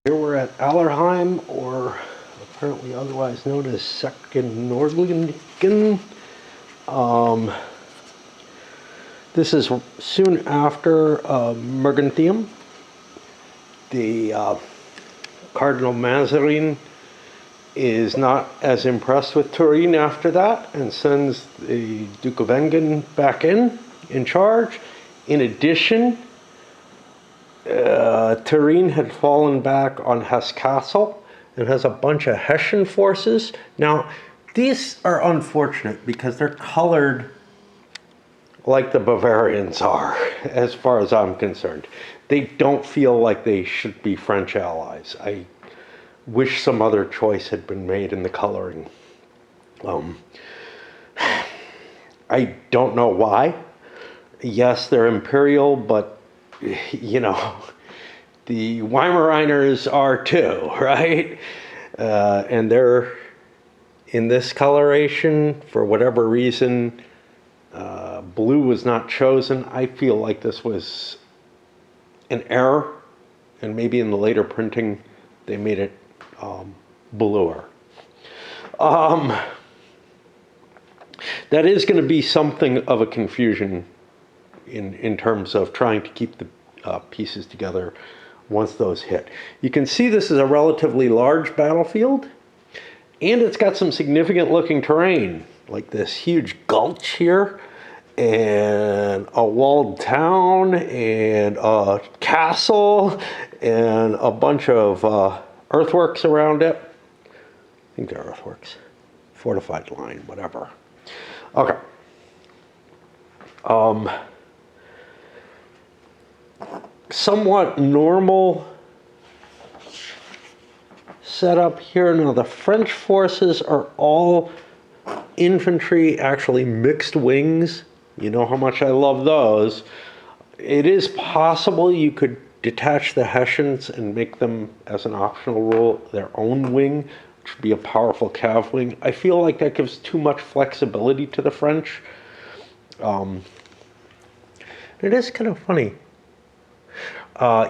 Here we're at Alheim, or apparently otherwise known as Second Nordlingen. This is soon after Mergentium. The Cardinal Mazarin is not as impressed with Turin after that and sends the Duke of Enghien back in charge. In addition, Turin had fallen back on Hesse Castle and has a bunch of Hessian forces. Now, these are unfortunate because they're colored like the Bavarians are, as far as I'm concerned. They don't feel like they should be French allies. I wish some other choice had been made in the coloring. I don't know why. Yes, they're imperial, but you know, the Weimaraners are too, right? And they're in this coloration for whatever reason. Blue was not chosen. I feel like this was an error, and maybe in the later printing they made it bluer. That is going to be something of a confusion in terms of trying to keep the pieces together once those hit. You can see this is a relatively large battlefield, and it's got some significant looking terrain, like this huge gulch here, and a walled town, and a castle, and a bunch of earthworks around it. I think they're earthworks. Fortified line, whatever. Okay. Somewhat normal setup here. Now, the French forces are all infantry, actually mixed wings. You know how much I love those. It is possible you could detach the Hessians and make them, as an optional rule, their own wing, which would be a powerful cav wing. I feel like that gives too much flexibility to the French. It is kind of funny.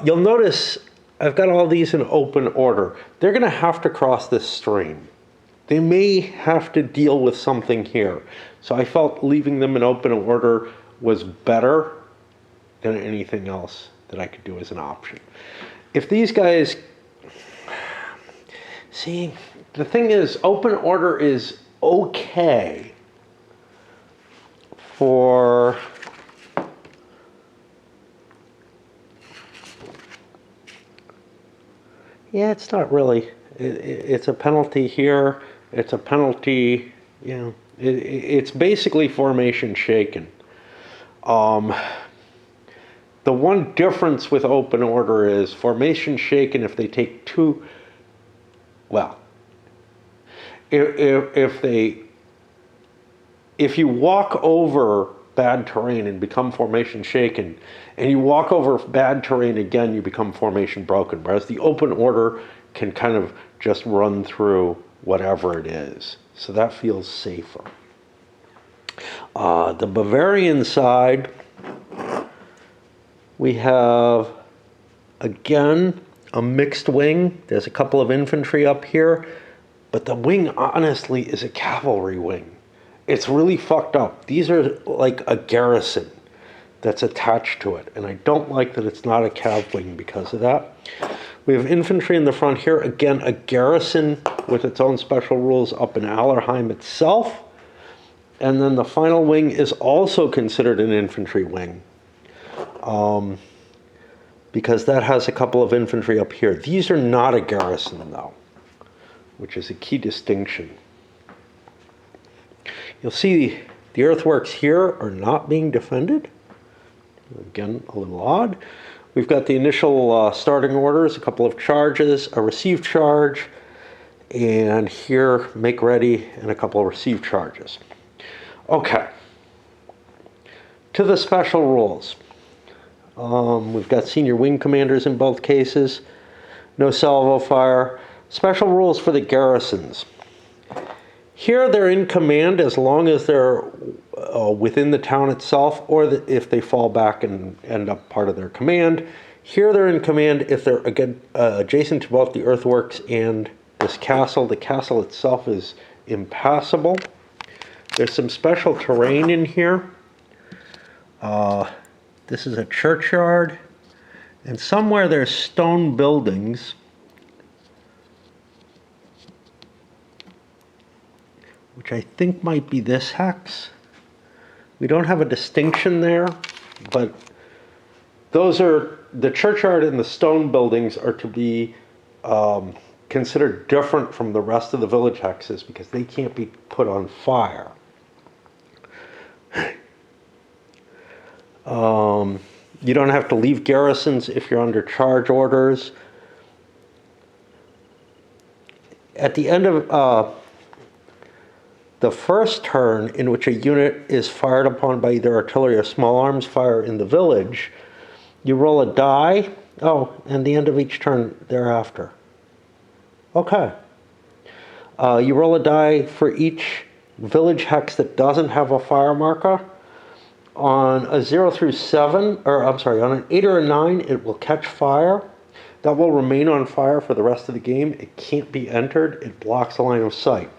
You'll notice I've got all these in open order. They're going to have to cross this stream. They may have to deal with something here. So I felt leaving them in open order was better than anything else that I could do as an option. If these guys... See, the thing is, open order is okay for... Yeah, it's not really. It's a penalty here. It's a penalty, you know. It's basically formation shaken. The one difference with open order is formation shaken if they take two, well, if you walk over bad terrain and become formation shaken, and you walk over bad terrain again, you become formation broken, whereas the open order can kind of just run through whatever it is. So that feels safer. The Bavarian side, we have, again, a mixed wing. There's a couple of infantry up here, but the wing, honestly, is a cavalry wing. It's really fucked up. These are like a garrison that's attached to it, and I don't like that it's not a cav wing because of that. We have infantry in the front here. Again, a garrison with its own special rules up in Alheim itself. And then the final wing is also considered an infantry wing, because that has a couple of infantry up here. These are not a garrison, though, which is a key distinction. You'll see the earthworks here are not being defended. Again, a little odd. We've got the initial starting orders, a couple of charges, a received charge, and here, make ready, and a couple of received charges. Okay. To the special rules. We've got senior wing commanders in both cases. No salvo fire. Special rules for the garrisons. Here they're in command as long as they're within the town itself, or if they fall back and end up part of their command. Here they're in command if they're again adjacent to both the earthworks and this castle. The castle itself is impassable. There's some special terrain in here. This is a churchyard, and somewhere there's stone buildings. Which I think might be this hex. We don't have a distinction there, but those are, the churchyard and the stone buildings are to be considered different from the rest of the village hexes because they can't be put on fire. You don't have to leave garrisons if you're under charge orders. At the end of the first turn in which a unit is fired upon by either artillery or small arms fire in the village, you roll a die. Oh, and the end of each turn thereafter. Okay. You roll a die for each village hex that doesn't have a fire marker. On a 0 through 7, or I'm sorry, on an 8 or a 9, it will catch fire. That will remain on fire for the rest of the game. It can't be entered. It blocks the line of sight.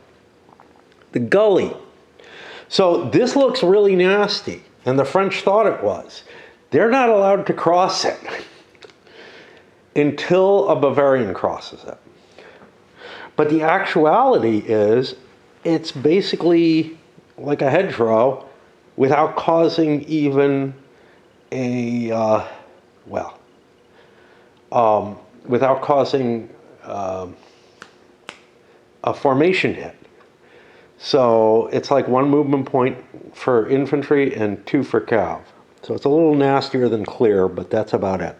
The gully. So this looks really nasty, and the French thought it was. They're not allowed to cross it until a Bavarian crosses it. But the actuality is, it's basically like a hedgerow without causing even a, without causing a formation hit. So it's like 1 movement point for infantry and 2 for cav. So it's a little nastier than clear, but that's about it.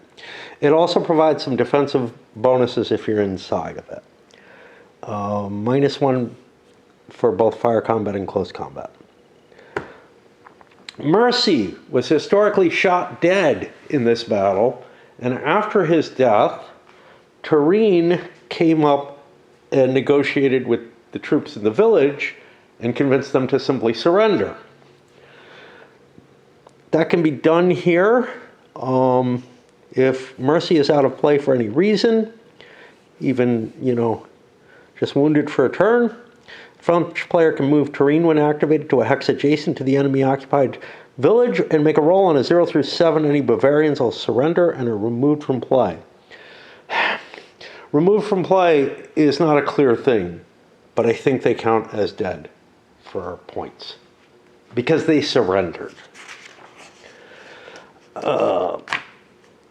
It also provides some defensive bonuses if you're inside of it. -1 for both fire combat and close combat. Mercy was historically shot dead in this battle, and after his death, Turenne came up and negotiated with the troops in the village and convince them to simply surrender. That can be done here if Mercy is out of play for any reason, even, just wounded for a turn. French player can move Turenne when activated to a hex adjacent to the enemy occupied village and make a roll on a 0 through 7. Any Bavarians will surrender and are removed from play. Removed from play is not a clear thing, but I think they count as dead for points because they surrendered.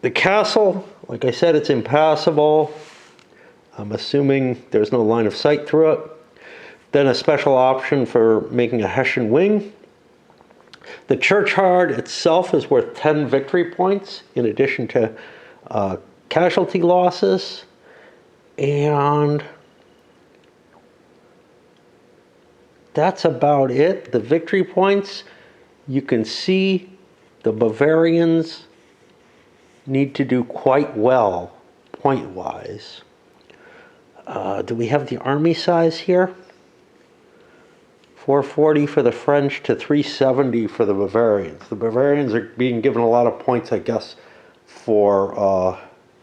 The castle, like I said, it's impassable. I'm assuming there's no line of sight through it. Then a special option for making a Hessian wing. The churchyard itself is worth 10 victory points in addition to casualty losses. And that's about it. The victory points, you can see the Bavarians need to do quite well point-wise. Do we have the army size here? 440 for the French to 370 for the Bavarians. The Bavarians are being given a lot of points, I guess, for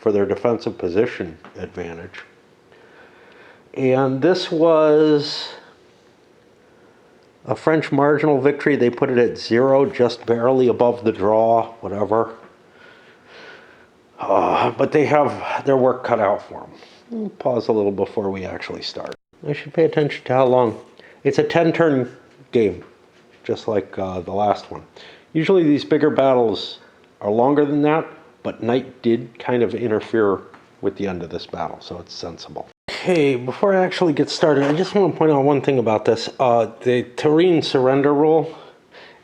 their defensive position advantage. And this was a French marginal victory. They put it at 0, just barely above the draw, whatever. But they have their work cut out for them. We'll pause a little before we actually start. I should pay attention to how long. It's a 10-turn game, just like the last one. Usually these bigger battles are longer than that, but night did kind of interfere with the end of this battle, so it's sensible. Okay, before I actually get started, I just want to point out one thing about this. The Turenne surrender rule,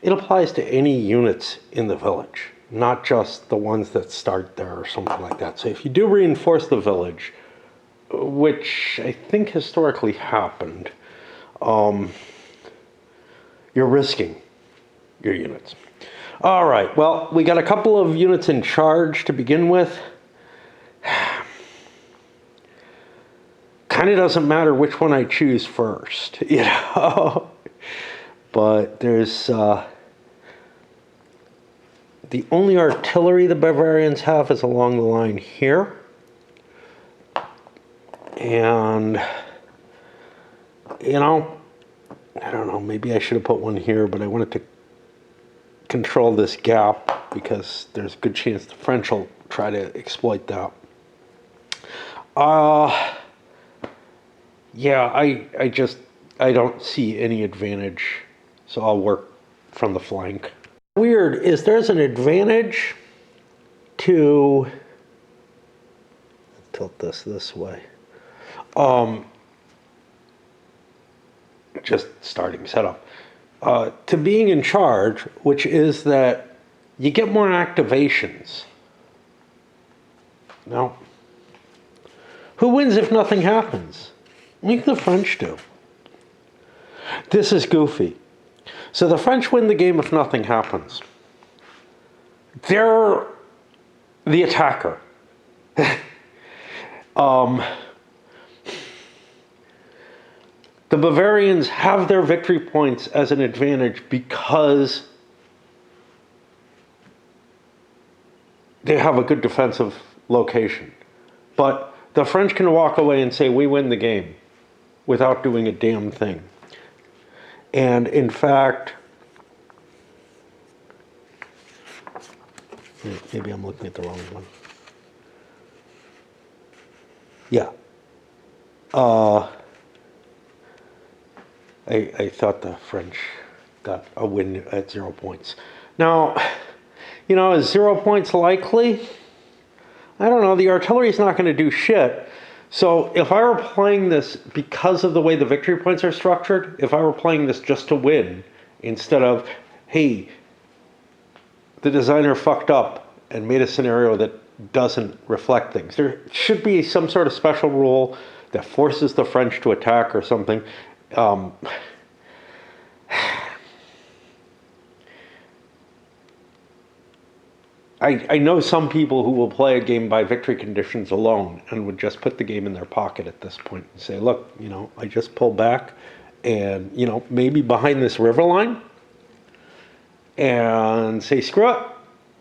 it applies to any units in the village, not just the ones that start there or something like that. So if you do reinforce the village, which I think historically happened, you're risking your units. All right, well, we got a couple of units in charge to begin with. Kind of doesn't matter which one I choose first, but there's the only artillery the Bavarians have is along the line here. And, you know, I don't know, maybe I should have put one here, but I wanted to control this gap because there's a good chance the French will try to exploit that. Yeah, I don't see any advantage, so I'll work from the flank. Weird is there's an advantage to tilt this way. Just starting setup. To being in charge, which is that you get more activations. Now, who wins if nothing happens? I think the French do. This is goofy. So the French win the game if nothing happens. They're the attacker. The Bavarians have their victory points as an advantage because they have a good defensive location. But the French can walk away and say, we win the game without doing a damn thing. And in fact, maybe I'm looking at the wrong one. Yeah. I thought the French got a win at 0 points. Now, you know, is 0 points likely? I don't know. The artillery is not going to do shit. So if I were playing this because of the way the victory points are structured, if I were playing this just to win, instead of, hey, the designer fucked up and made a scenario that doesn't reflect things. There should be some sort of special rule that forces the French to attack or something. I know some people who will play a game by victory conditions alone and would just put the game in their pocket at this point and say, look, you know, I just pulled back and, you know, maybe behind this river line and say, screw it,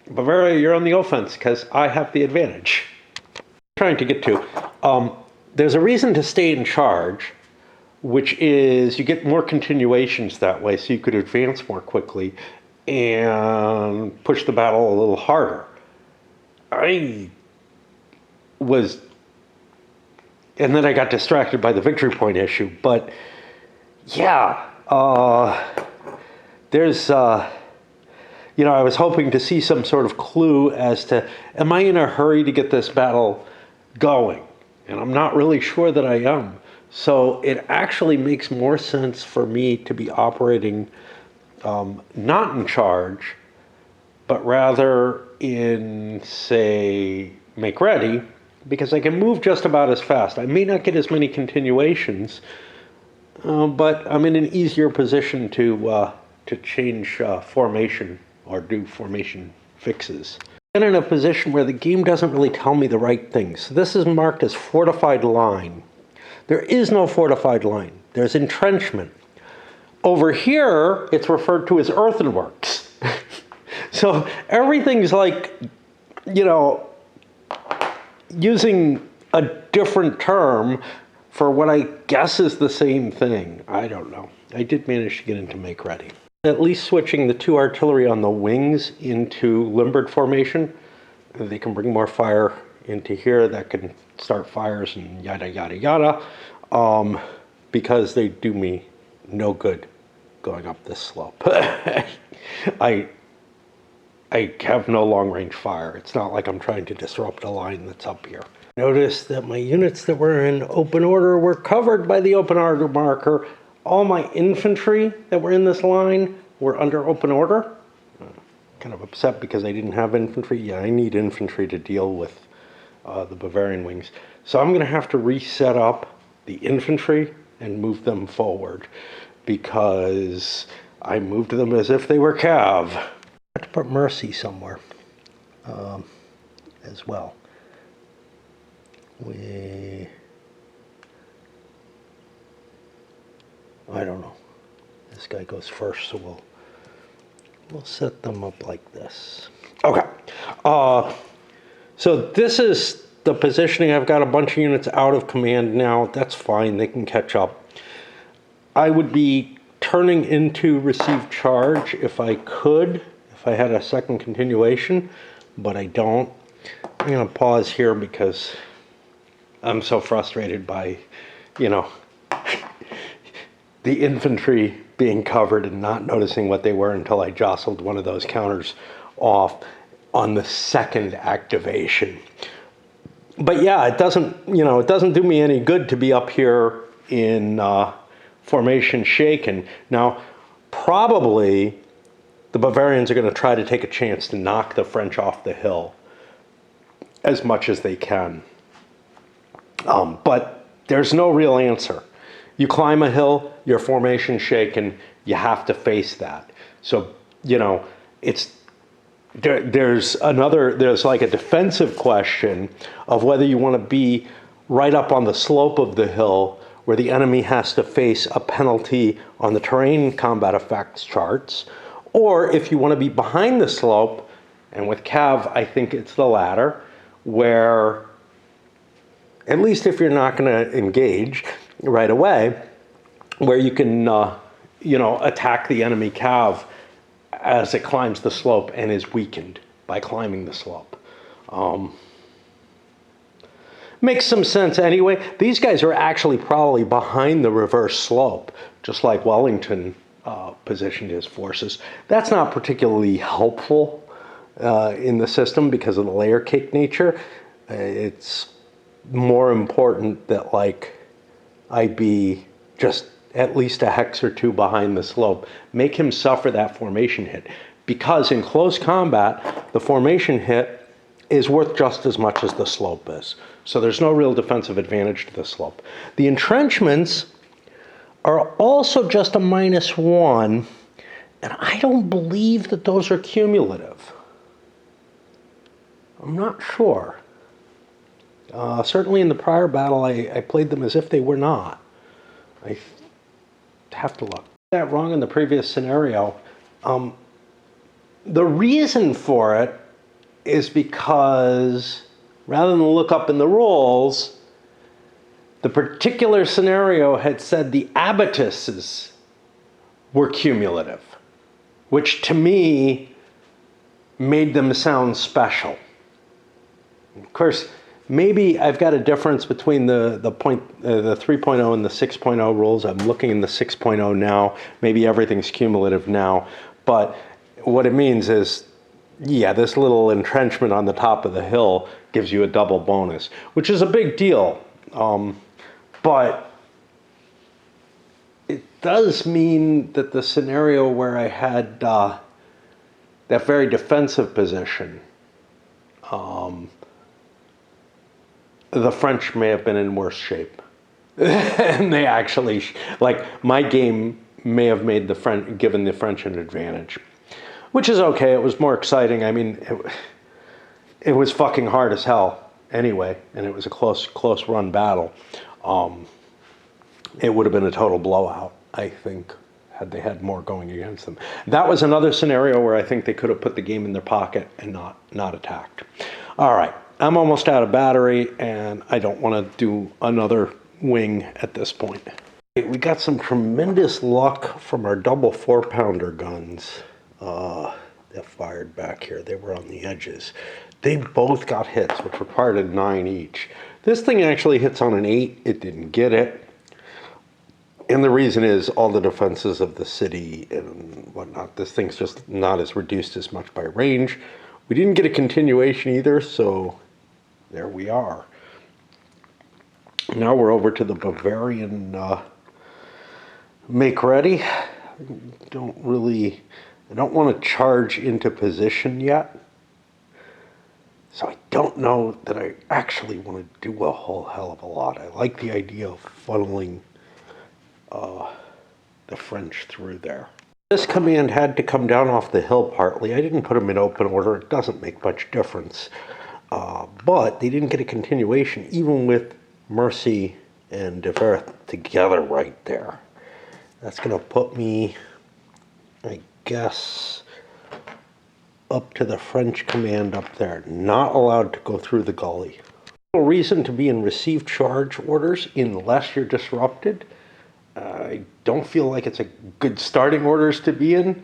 Bavaria, you're on the offense because I have the advantage. Trying to get to, there's a reason to stay in charge, which is you get more continuations that way so you could advance more quickly and push the battle a little harder. And then I got distracted by the victory point issue, but yeah, there's, you know, I was hoping to see some sort of clue as to, am I in a hurry to get this battle going? And I'm not really sure that I am. So it actually makes more sense for me to be operating not in charge, but rather in, say, make ready, because I can move just about as fast. I may not get as many continuations, but I'm in an easier position to change formation or do formation fixes. I'm in a position where the game doesn't really tell me the right things. So this is marked as fortified line. There is no fortified line. There's entrenchment. Over here, it's referred to as earthworks. So everything's like, you know, using a different term for what I guess is the same thing. I don't know. I did manage to get into make ready. At least switching the 2 artillery on the wings into limbered formation, they can bring more fire into here. That can start fires and yada, yada, yada, because they do me no good going up this slope. I have no long-range fire. It's not like I'm trying to disrupt a line that's up here. Notice that my units that were in open order were covered by the open order marker. All my infantry that were in this line were under open order. Kind of upset because I didn't have infantry. Yeah, I need infantry to deal with the Bavarian wings. So I'm going to have to reset up the infantry and move them forward, because I moved them as if they were cav. I have to put mercy somewhere as well. I don't know. This guy goes first, so we'll set them up like this. Okay. So this is the positioning. I've got a bunch of units out of command now. That's fine. They can catch up. I would be turning into receive charge if I could, if I had a second continuation, but I don't. I'm going to pause here because I'm so frustrated by, you know, the infantry being covered and not noticing what they were until I jostled one of those counters off on the second activation. But yeah, it doesn't, you know, it doesn't do me any good to be up here in formation shaken. Now, probably the Bavarians are going to try to take a chance to knock the French off the hill as much as they can. But there's no real answer. You climb a hill, your formation shaken, you have to face that. So, you know, there's like a defensive question of whether you want to be right up on the slope of the hill where the enemy has to face a penalty on the terrain combat effects charts, or if you want to be behind the slope, and with Cav, I think it's the latter, where at least if you're not going to engage right away, where you can, you know, attack the enemy Cav as it climbs the slope and is weakened by climbing the slope. Makes some sense anyway. These guys are actually probably behind the reverse slope, just like Wellington positioned his forces. That's not particularly helpful in the system because of the layer cake nature. It's more important that like I be just at least a hex or two behind the slope. Make him suffer that formation hit. Because in close combat, the formation hit is worth just as much as the slope is. So there's no real defensive advantage to the slope. The entrenchments are also just a -1, and I don't believe that those are cumulative. I'm not sure. Certainly in the prior battle, I played them as if they were not. I have to look. That wrong in the previous scenario. The reason for it is because rather than look up in the rules, the particular scenario had said the abattises were cumulative, which to me made them sound special. Of course, maybe I've got a difference between the 3.0 and the 6.0 rules. I'm looking in the 6.0 now. Maybe everything's cumulative now. But what it means is, yeah, this little entrenchment on the top of the hill gives you a double bonus, which is a big deal. But it does mean that the scenario where I had that very defensive position, the French may have been in worse shape. And they actually, like, my game may have made given the French an advantage. Which is okay, it was more exciting. I mean, it was fucking hard as hell anyway, and it was a close run battle. It would have been a total blowout, I think, had they had more going against them. That was another scenario where I think they could have put the game in their pocket and not attacked. All right, I'm almost out of battery, and I don't want to do another wing at this point. We got some tremendous luck from our double 4-pounder guns that fired back here. They were on the edges. They both got hits, which were part of 9 each. This thing actually hits on an 8. It didn't get it. And the reason is all the defenses of the city and whatnot. This thing's just not as reduced as much by range. We didn't get a continuation either, so there we are. Now we're over to the Bavarian make ready. I don't want to charge into position yet. So I don't know that I actually want to do a whole hell of a lot. I like the idea of funneling the French through there. This command had to come down off the hill partly. I didn't put them in open order. It doesn't make much difference. But they didn't get a continuation, even with Mercy and De Verth together right there. That's going to put me, I guess, up to the French command up there. Not allowed to go through the gully. No reason to be in receive charge orders unless you're disrupted. I don't feel like it's a good starting orders to be in.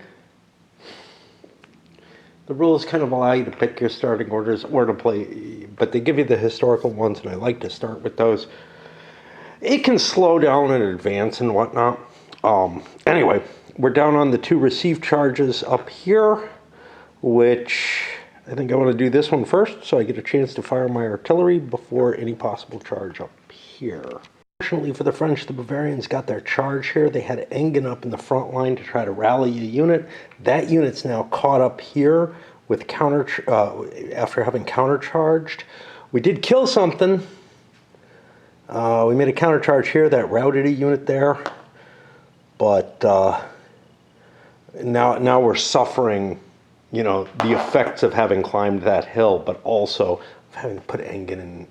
The rules kind of allow you to pick your starting orders or to play, but they give you the historical ones, and I like to start with those. It can slow down in advance and whatnot. Anyway, we're down on the 2 receive charges up here, which I think I want to do this one first so I get a chance to fire my artillery before any possible charge up here. Fortunately for the French, the Bavarians got their charge here. They had Engen up in the front line to try to rally a unit. That unit's now caught up here with after having countercharged. We did kill something. We made a countercharge here that routed a unit there, but now we're suffering, you know, the effects of having climbed that hill, but also of having put Engen in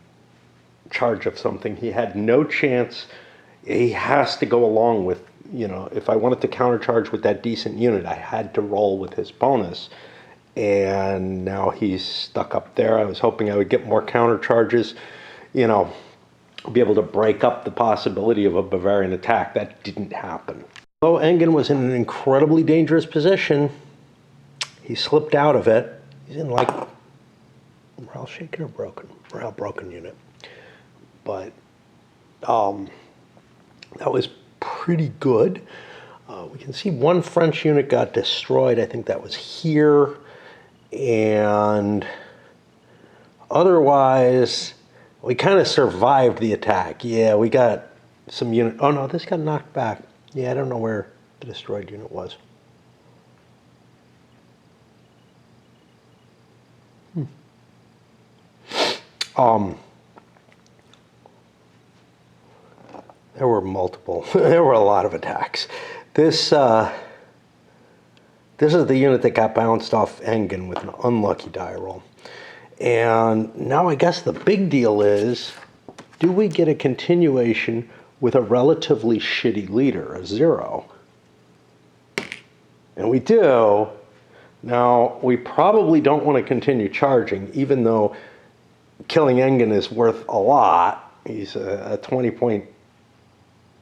charge of something. He had no chance. He has to go along with, you know, if I wanted to countercharge with that decent unit, I had to roll with his bonus. And now he's stuck up there. I was hoping I would get more countercharges, you know, be able to break up the possibility of a Bavarian attack. That didn't happen. Though Engen was in an incredibly dangerous position, he slipped out of it. He's in like morale shaken or broken? Morale broken unit. But that was pretty good. We can see one French unit got destroyed. I think that was here. And otherwise, we kind of survived the attack. Yeah, we got some unit. Oh no, this got knocked back. Yeah, I don't know where the destroyed unit was. There were multiple. There were a lot of attacks. This is the unit that got bounced off Engen with an unlucky die roll. And now I guess the big deal is, do we get a continuation with a relatively shitty leader, a 0? And we do. Now, we probably don't want to continue charging, even though killing Engen is worth a lot. He's a 20-point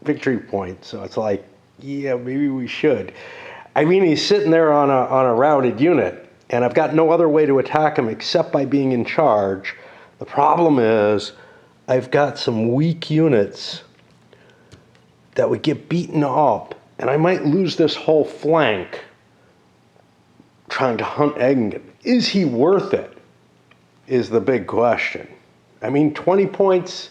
victory point, so it's like, yeah, maybe we should. I mean, he's sitting there on a routed unit, and I've got no other way to attack him except by being in charge. The problem is I've got some weak units that would get beaten up, and I might lose this whole flank trying to hunt Engen. Is he worth it, is the big question. I mean, 20 points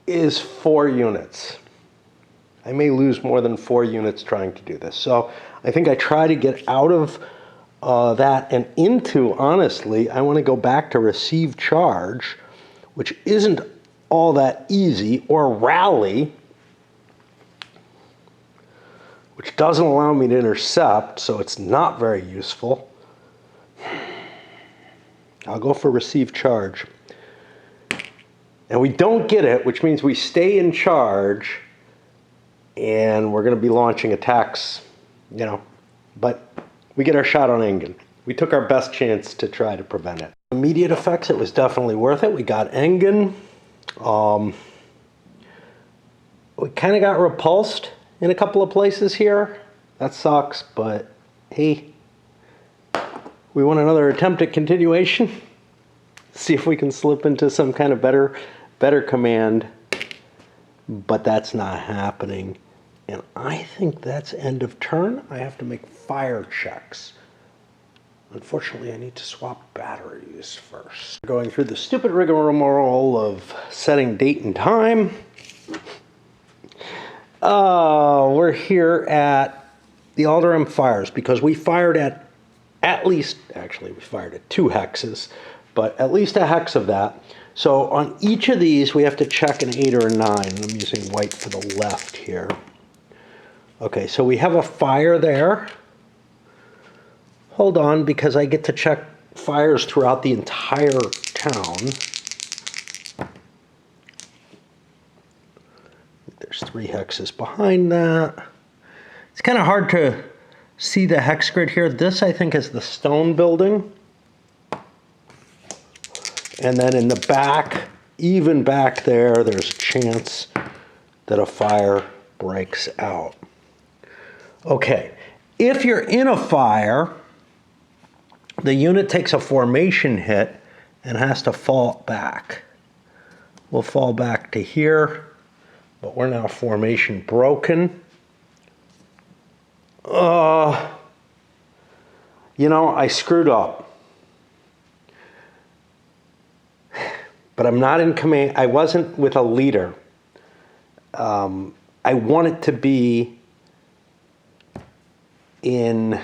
is 4 units. I may lose more than 4 units trying to do this. So I think I try to get out of that and into, honestly, I want to go back to receive charge, which isn't all that easy, or rally, which doesn't allow me to intercept, so it's not very useful. I'll go for receive charge. And we don't get it, which means we stay in charge, and we're going to be launching attacks, you know, but we get our shot on Engen. We took our best chance to try to prevent it. Immediate effects, it was definitely worth it. We got Engen. We kind of got repulsed in a couple of places here. That sucks, but hey, we want another attempt at continuation. See if we can slip into some kind of better command, but that's not happening. And I think that's end of turn. I have to make fire checks. Unfortunately, I need to swap batteries first. Going through the stupid rigmarole of setting date and time. We're here at the Alheim fires because we fired at least, actually we fired at 2 hexes, but at least a hex of that. So on each of these, we have to check an 8 or a 9. I'm using white for the left here. Okay, so we have a fire there. Hold on, because I get to check fires throughout the entire town. There's 3 hexes behind that. It's kind of hard to see the hex grid here? This, I think, is the stone building. And then in the back, even back there, there's a chance that a fire breaks out. Okay, if you're in a fire, the unit takes a formation hit and has to fall back. We'll fall back to here, but we're now formation broken. You know, I screwed up. But I'm not in command. I wasn't with a leader. I want it to be in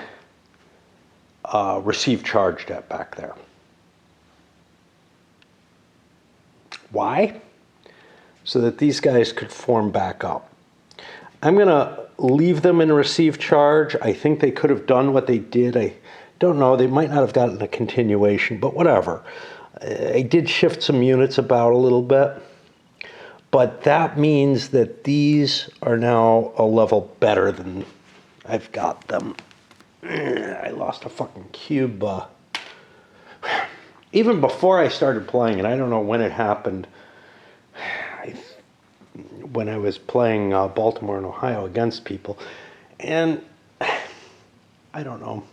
receive charge debt back there. Why? So that these guys could form back up. I'm going to leave them in receive charge. I think they could have done what they did. I don't know. They might not have gotten a continuation, but whatever. I did shift some units about a little bit. But that means that these are now a level better than I've got them. I lost a fucking cube. Even before I started playing, and I don't know when it happened, when I was playing Baltimore and Ohio against people. And I don't know.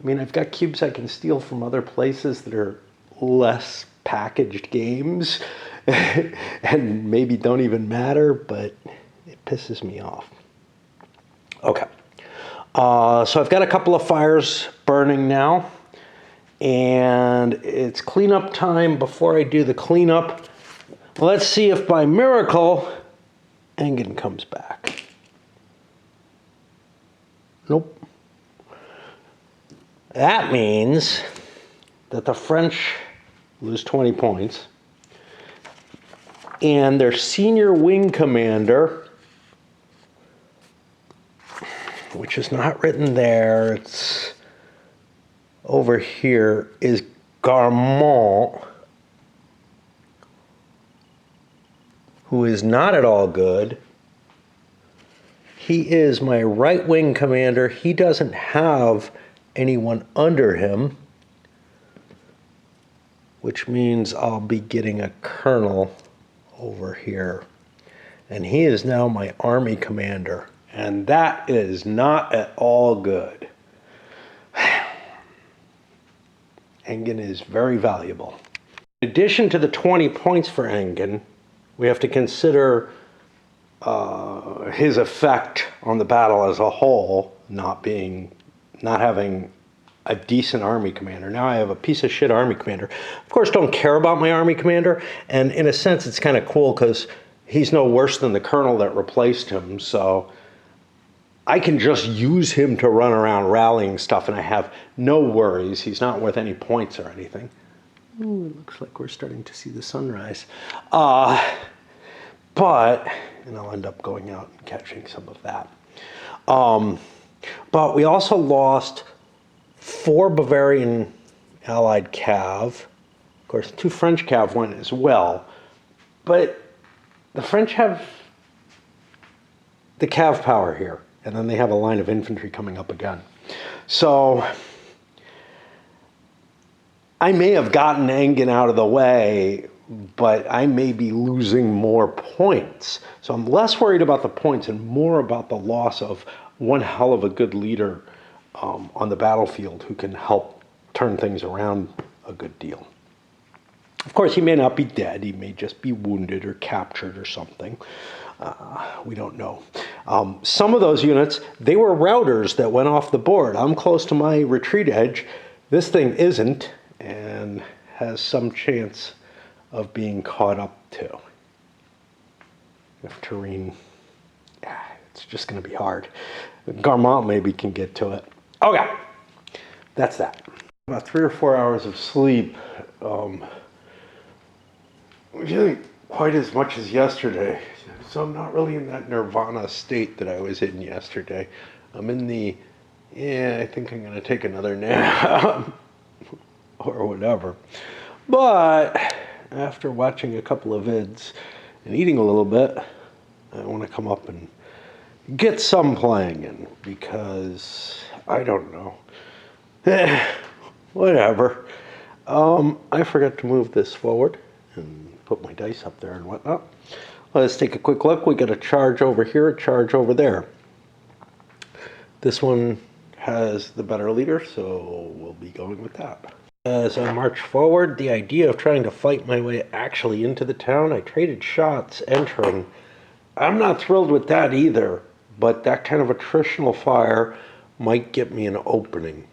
I mean, I've got cubes I can steal from other places that are less packaged games and maybe don't even matter, but it pisses me off. Okay. So I've got a couple of fires burning now, and it's cleanup time. Before I do the cleanup, let's see if by miracle Engen comes back. Nope. That means that the French lose 20 points, and their senior wing commander, which is not written there, it's over here, is Garmont, who is not at all good. He is my right wing commander. He doesn't have anyone under him, which means I'll be getting a colonel over here. And he is now my army commander. And that is not at all good. Engen is very valuable. In addition to the 20 points for Engen, we have to consider his effect on the battle as a whole, not having a decent army commander. Now I have a piece of shit army commander. Of course, don't care about my army commander, and in a sense, it's kind of cool because he's no worse than the colonel that replaced him, so I can just use him to run around rallying stuff, and I have no worries. He's not worth any points or anything. Ooh, it looks like we're starting to see the sunrise. And I'll end up going out and catching some of that. But we also lost 4 Bavarian allied cav. Of course, 2 French cav went as well. But the French have the cav power here, and then they have a line of infantry coming up again. So I may have gotten Engen out of the way, but I may be losing more points. So I'm less worried about the points and more about the loss of one hell of a good leader on the battlefield who can help turn things around a good deal. Of course, he may not be dead. He may just be wounded or captured or something. We don't know. Some of those units, they were routers that went off the board. I'm close to my retreat edge. This thing isn't and has some chance of being caught up to. If terrain, it's just going to be hard. Garmont maybe can get to it. Okay, that's that. About 3 or 4 hours of sleep. Really quite as much as yesterday. So I'm not really in that nirvana state that I was in yesterday. I'm in the, I think I'm going to take another nap or whatever. But after watching a couple of vids and eating a little bit, I want to come up and get some playing in, because I don't know. Whatever. I forgot to move this forward and put my dice up there and whatnot. Let's take a quick look. We got a charge over here, a charge over there. This one has the better leader, so we'll be going with that. As I march forward, the idea of trying to fight my way actually into the town, I traded shots entering. I'm not thrilled with that either, but that kind of attritional fire might get me an opening,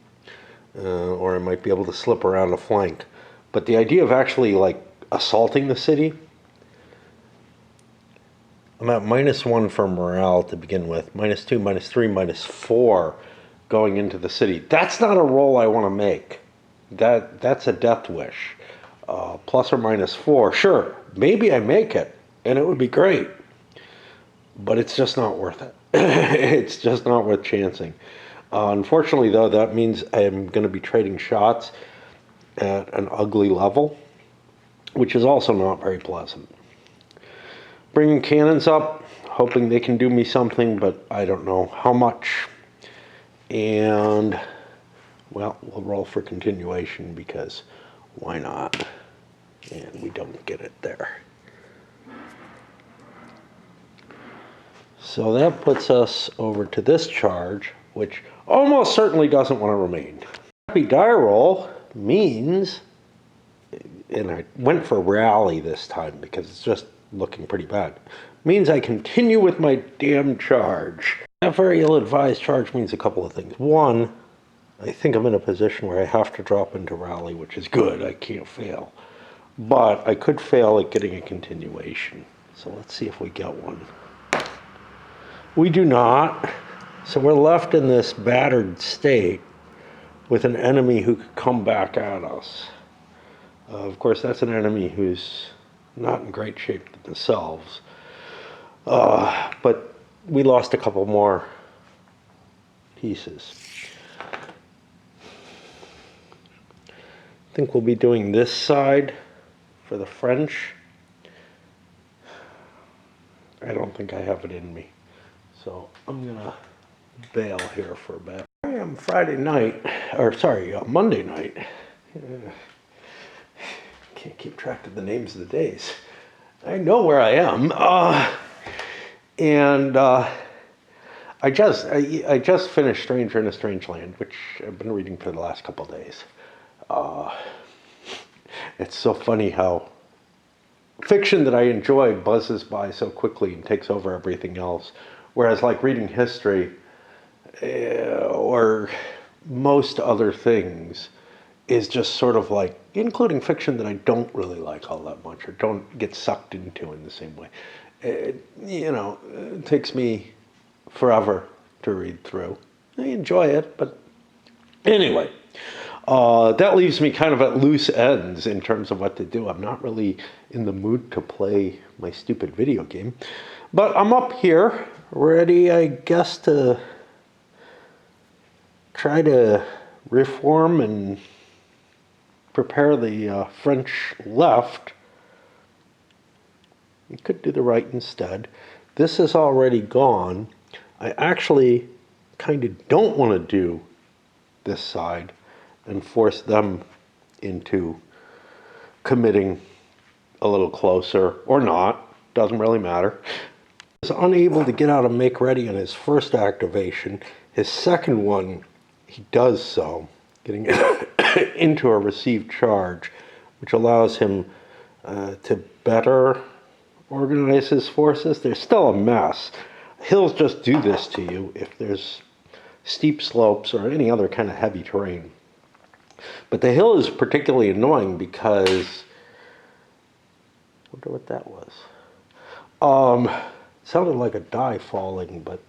or I might be able to slip around a flank. But the idea of actually like assaulting the city, I'm at -1 for morale to begin with, -2, -3, -4 going into the city. That's not a roll I want to make. That's a death wish. Plus or -4, sure, maybe I make it, and it would be great. But it's just not worth it. It's just not worth chancing. Unfortunately, though, that means I'm going to be trading shots at an ugly level, which is also not very pleasant. Bringing cannons up, hoping they can do me something, but I don't know how much. And, well, we'll roll for continuation because why not? And we don't get it there. So that puts us over to this charge, which almost certainly doesn't want to remain. Happy die roll means, and I went for rally this time because it's just looking pretty bad, means I continue with my damn charge. That very ill-advised charge means a couple of things. One, I think I'm in a position where I have to drop into rally, which is good. I can't fail. But I could fail at getting a continuation. So let's see if we get one. We do not. So we're left in this battered state with an enemy who could come back at us. Of course, that's an enemy who's not in great shape themselves. But we lost a couple more pieces. I think we'll be doing this side for the French. I don't think I have it in me. So I'm gonna bail here for a bit. I am Friday night, or sorry, Monday night. Can't keep track of the names of the days. I know where I am. I just finished Stranger in a Strange Land, which I've been reading for the last couple of days. It's so funny how fiction that I enjoy buzzes by so quickly and takes over everything else. Whereas like reading history or most other things is just sort of like, including fiction that I don't really like all that much or don't get sucked into in the same way. It takes me forever to read through. I enjoy it, but anyway. That leaves me kind of at loose ends in terms of what to do. I'm not really in the mood to play my stupid video game. But I'm up here, ready, I guess, to try to reform and prepare the French left. You could do the right instead. This is already gone. I actually kind of don't want to do this side and force them into committing a little closer, or not, doesn't really matter. He was unable to get out of make ready on his first activation. His second one, he does so, getting into a received charge, which allows him to better organize his forces. There's still a mess. Hills just do this to you if there's steep slopes or any other kind of heavy terrain. But the hill is particularly annoying because, I wonder what that was. It sounded like a die falling, but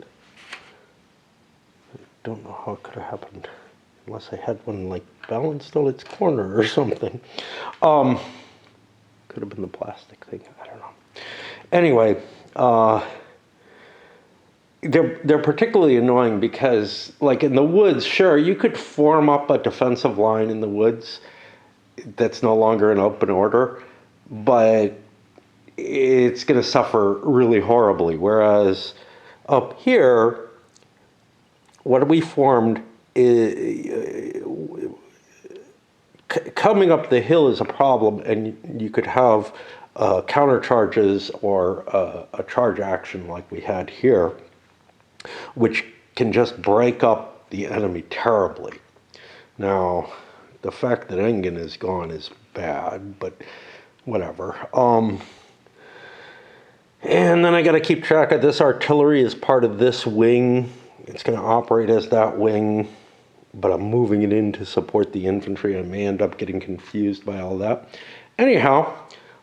I don't know how it could have happened. Unless I had one like balanced on its corner or something. Could have been the plastic thing, I don't know. Anyway, they're particularly annoying because, like in the woods, sure, you could form up a defensive line in the woods that's no longer in open order, but it's going to suffer really horribly. Whereas up here, what we formed coming up the hill is a problem, and you could have counter charges or a charge action like we had here, which can just break up the enemy terribly. Now, the fact that Engen is gone is bad, but whatever. And then I got to keep track of this artillery as part of this wing. It's going to operate as that wing, but I'm moving it in to support the infantry. I may end up getting confused by all that. Anyhow,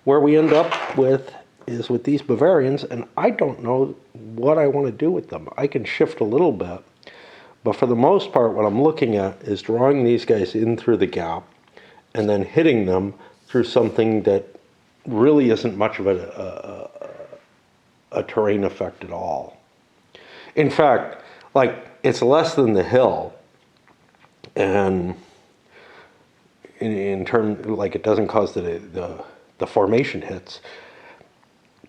where we end up with is with these Bavarians, and I don't know what I want to do with them. I can shift a little bit, but for the most part, what I'm looking at is drawing these guys in through the gap and then hitting them through something that really isn't much of a terrain effect at all. In fact, like, it's less than the hill, and in terms, like, it doesn't cause the formation hits.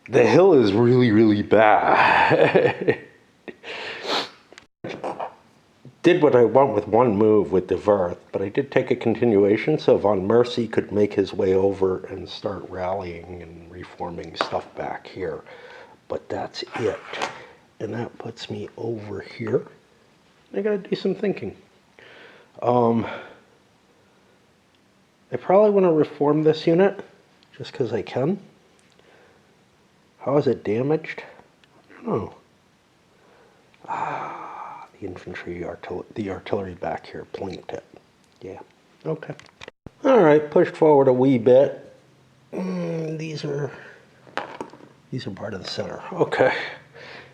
The hill is really, really bad. Did what I want with one move with the Wirth, but I did take a continuation so Von Mercy could make his way over and start rallying and reforming stuff back here. But that's it. And that puts me over here. I gotta do some thinking. I probably want to reform this unit just because I can. How is it damaged? I don't know. The infantry, the artillery back here blinked it. Yeah, okay. All right, pushed forward a wee bit. These are part of the center. Okay.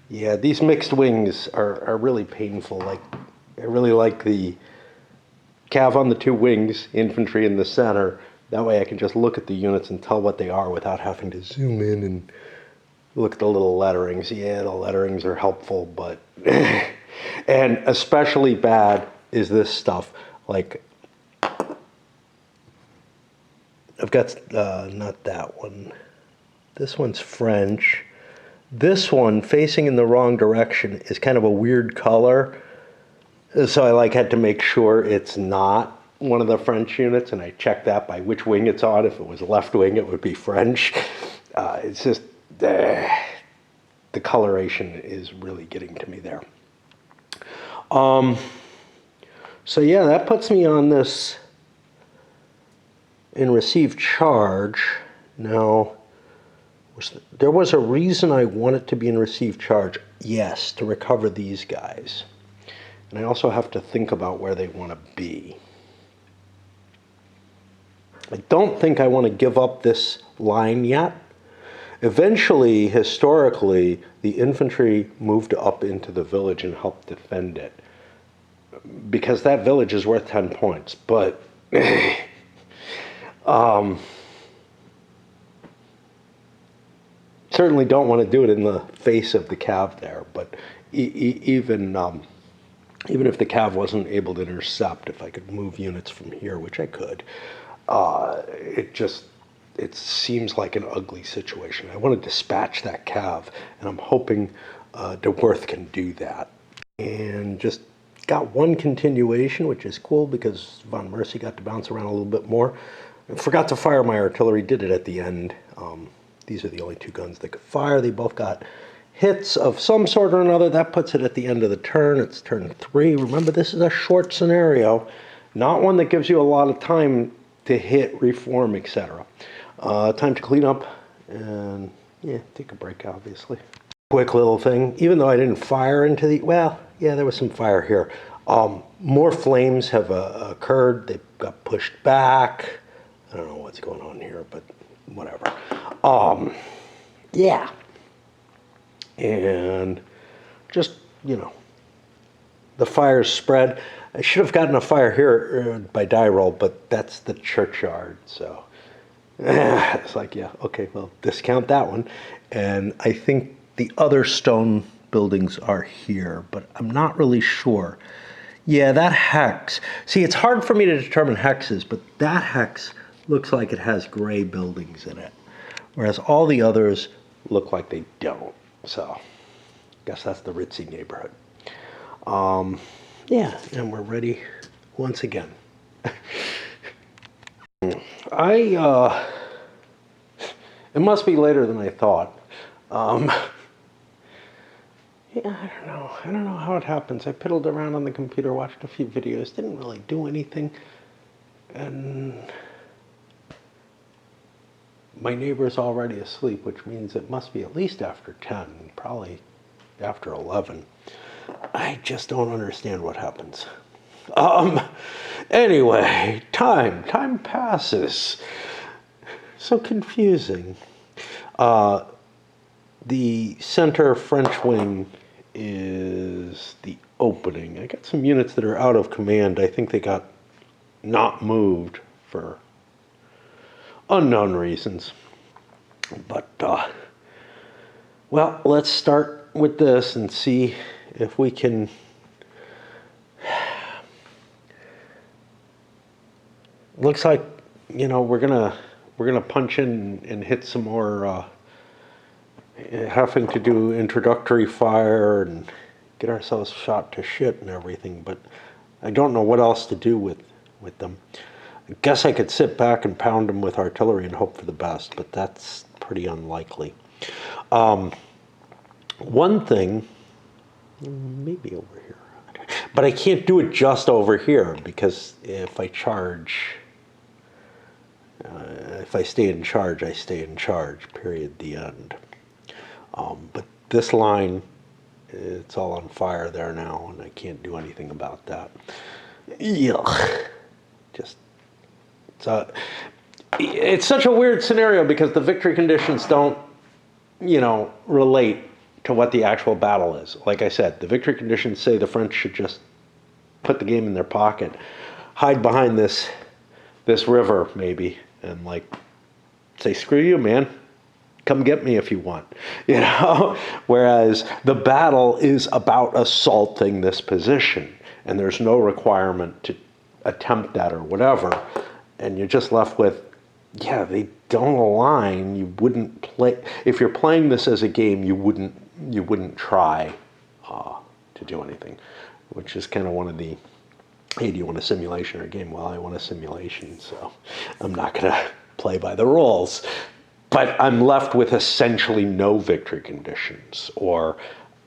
Yeah, these mixed wings are really painful. Like, I really like the cav on the two wings, infantry in the center. That way I can just look at the units and tell what they are without having to zoom in and look at the little letterings. Yeah, the letterings are helpful, but... and especially bad is this stuff. Like, I've got, not that one. This one's French. This one, facing in the wrong direction, is kind of a weird color. So I had to make sure it's not one of the French units, and I checked that by which wing it's on. If it was left wing, it would be French. It's just, the coloration is really getting to me there. So yeah, that puts me on this in receive charge. Now, there was a reason I wanted to be in receive charge. Yes, to recover these guys. And I also have to think about where they want to be. I don't think I want to give up this line yet. Eventually, historically, the infantry moved up into the village and helped defend it, because that village is worth 10 points. But certainly don't want to do it in the face of the cav there. But even if the cav wasn't able to intercept, if I could move units from here, which I could, it seems like an ugly situation. I want to dispatch that cav, and I'm hoping De Worth can do that. And just got one continuation, which is cool because Von Mercy got to bounce around a little bit more. I forgot to fire my artillery, did it at the end. These are the only two guns that could fire. They both got hits of some sort or another. That puts it at the end of the turn. It's turn 3. Remember, this is a short scenario, not one that gives you a lot of time to hit, reform, etc. Time to clean up and, yeah, take a break, obviously. Quick little thing. Even though I didn't fire into the... Well, yeah, there was some fire here. More flames have occurred. They got pushed back. I don't know what's going on here, but whatever. Yeah. And just, the fires spread. I should have gotten a fire here by die roll, but that's the churchyard, so it's like, yeah, okay, well, discount that one. And I think the other stone buildings are here, but I'm not really sure. Yeah, that hex. See, it's hard for me to determine hexes, but that hex looks like it has gray buildings in it, whereas all the others look like they don't. So I guess that's the ritzy neighborhood. Yeah, and we're ready once again. It must be later than I thought. Yeah, I don't know how it happens. I piddled around on the computer, watched a few videos, didn't really do anything. And my neighbor's already asleep, which means it must be at least after 10, probably after 11. I just don't understand what happens. Anyway, time passes. So confusing. The center French wing is the opening. I got some units that are out of command. I think they got not moved for unknown reasons. But, well, let's start with this and see if we can looks like, we're gonna punch in and hit some more having to do introductory fire and get ourselves shot to shit and everything, but I don't know what else to do with them. I guess I could sit back and pound them with artillery and hope for the best, but that's pretty unlikely. One thing, maybe over here, but I can't do it just over here because if I charge, if I stay in charge, I stay in charge, period, the end. But this line, it's all on fire there now, and I can't do anything about that. Yuck. Just, it's such a weird scenario because the victory conditions don't, relate to what the actual battle is. Like I said, the victory conditions say the French should just put the game in their pocket, hide behind this river maybe, and say, screw you, man. Come get me if you want, Whereas the battle is about assaulting this position, and there's no requirement to attempt that or whatever, and you're just left with, yeah, they don't align. You wouldn't play if you're playing this as a game. You wouldn't try to do anything, which is kind of one of the, hey, do you want a simulation or a game? Well, I want a simulation, so I'm not gonna play by the rules. But I'm left with essentially no victory conditions, or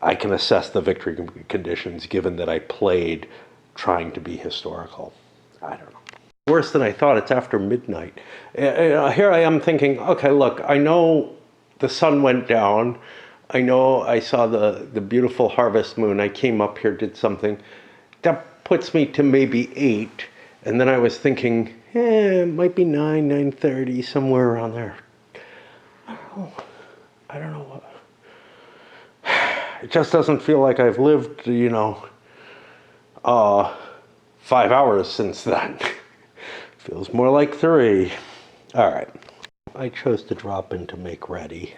I can assess the victory conditions given that I played trying to be historical. I don't know. Worse than I thought. It's after midnight. Here I am thinking, okay, look, I know the sun went down. I know I saw the beautiful harvest moon. I came up here, did something. That puts me to maybe 8. And then I was thinking, it might be 9:30, somewhere around there. I don't know what. It just doesn't feel like I've lived, 5 hours since then. Feels more like 3. All right. I chose to drop in to make ready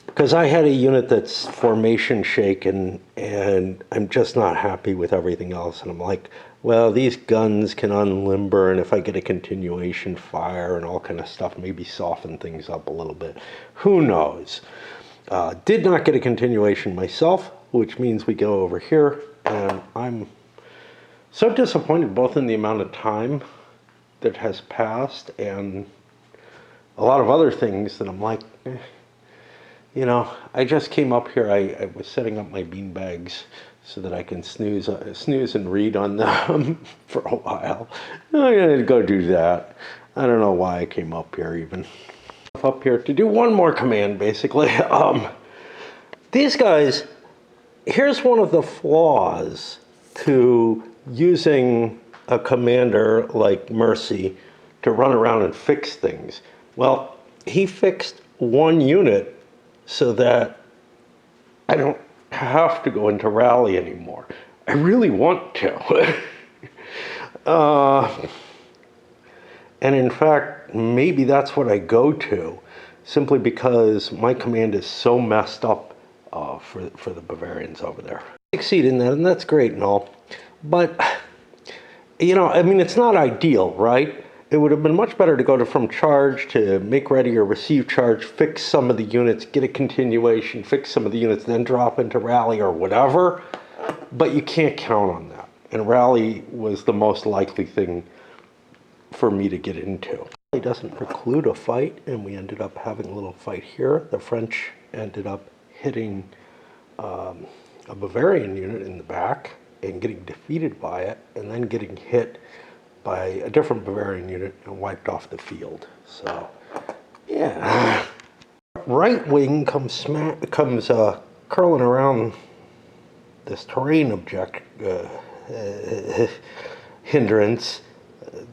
because I had a unit that's formation shaken, and I'm just not happy with everything else. And I'm like, well, these guns can unlimber, and if I get a continuation fire and all kind of stuff, maybe soften things up a little bit. Who knows? Did not get a continuation myself, which means we go over here, and I'm so disappointed both in the amount of time that has passed and a lot of other things that I'm like, I just came up here. I was setting up my bean bags so that I can snooze and read on them for a while. I'm going to go do that. I don't know why I came up here even. Up here to do one more command, basically. These guys, here's one of the flaws to using a commander like Mercy to run around and fix things. Well, he fixed one unit so that I don't have to go into rally anymore. I really want to. And in fact, maybe that's what I go to, simply because my command is so messed up for the Bavarians over there. I succeed in that, and that's great and all. But, it's not ideal, right? It would have been much better to go from charge to make ready or receive charge, fix some of the units, get a continuation, fix some of the units, then drop into rally or whatever. But you can't count on that. And rally was the most likely thing for me to get into. It doesn't preclude a fight, and we ended up having a little fight here. The French ended up hitting a Bavarian unit in the back and getting defeated by it, and then getting hit by a different Bavarian unit and wiped off the field. So, yeah. Right wing comes curling around this terrain hindrance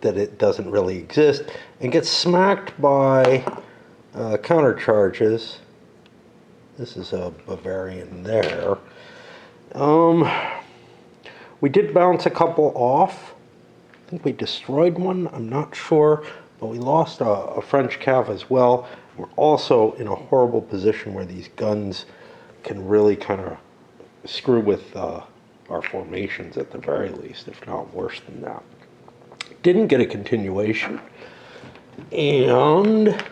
that it doesn't really exist, and gets smacked by counter charges. This is a Bavarian there. We did bounce a couple off. I think we destroyed one, I'm not sure, but we lost a French cav as well. We're also in a horrible position where these guns can really kind of screw with our formations at the very least, if not worse than that. Didn't get a continuation, and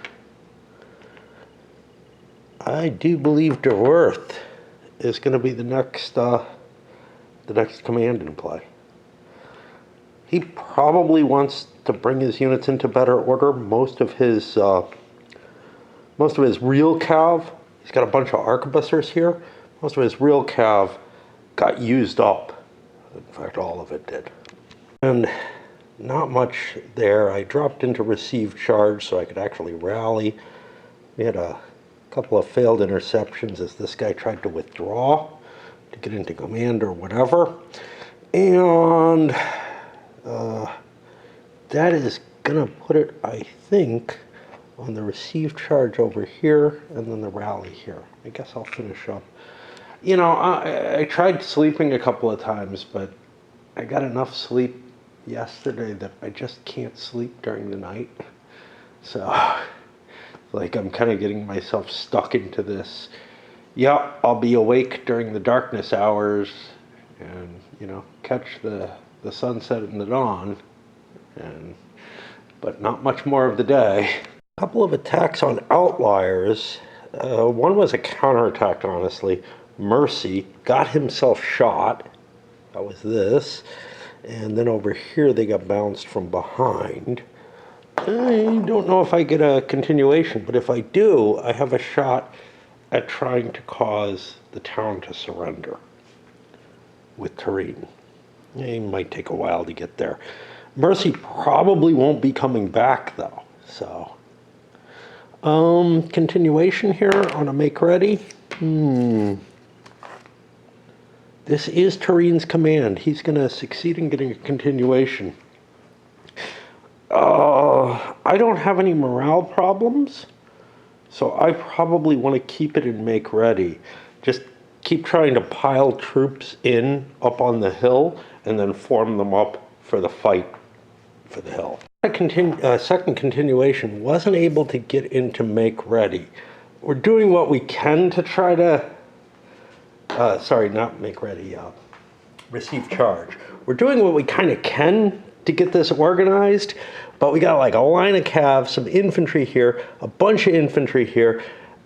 I do believe De Werth is going to be the next command in play. He probably wants to bring his units into better order. Most of his real cav, he's got a bunch of arquebusiers here. Most of his real cav got used up. In fact, all of it did. And not much there. I dropped into received charge so I could actually rally. We had a couple of failed interceptions as this guy tried to withdraw to get into command or whatever. And that is gonna put it, I think, on the received charge over here and then the rally here. I guess I'll finish up. You know, I tried sleeping a couple of times, but I got enough sleep yesterday that I just can't sleep during the night. So, like, I'm kind of getting myself stuck into this. Yeah, I'll be awake during the darkness hours and, you know, catch the sunset and the dawn, but not much more of the day. A couple of attacks on outliers. One was a counterattack, honestly. Mercy got himself shot. That was this. And then over here they got bounced from behind. I don't know if I get a continuation, but if I do, I have a shot at trying to cause the town to surrender with Turin. It might take a while to get there. Mercy probably won't be coming back though, so. Continuation here on a make ready. This is Turin's command. He's going to succeed in getting a continuation. I don't have any morale problems, so I probably want to keep it in make ready. Just keep trying to pile troops in up on the hill and then form them up for the fight for the hill. Second continuation wasn't able to get into make ready. We're doing what we can to try to not make ready, receive charge. We're doing what we kind of can to get this organized, but we got like a line of cav, some infantry here, a bunch of infantry here.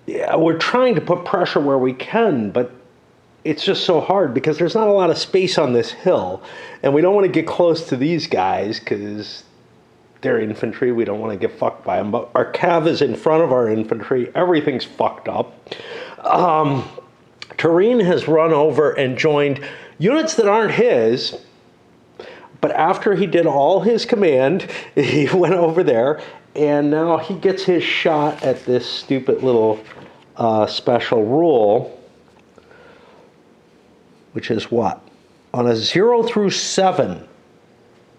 Yeah, we're trying to put pressure where we can, but it's just so hard because there's not a lot of space on this hill, and we don't want to get close to these guys because they're infantry. We don't want to get fucked by them, but our cav is in front of our infantry. Everything's fucked up. Turin has run over and joined units that aren't his, but after he did all his command, he went over there, and now he gets his shot at this stupid little special rule, which is what? On a 0 through 7,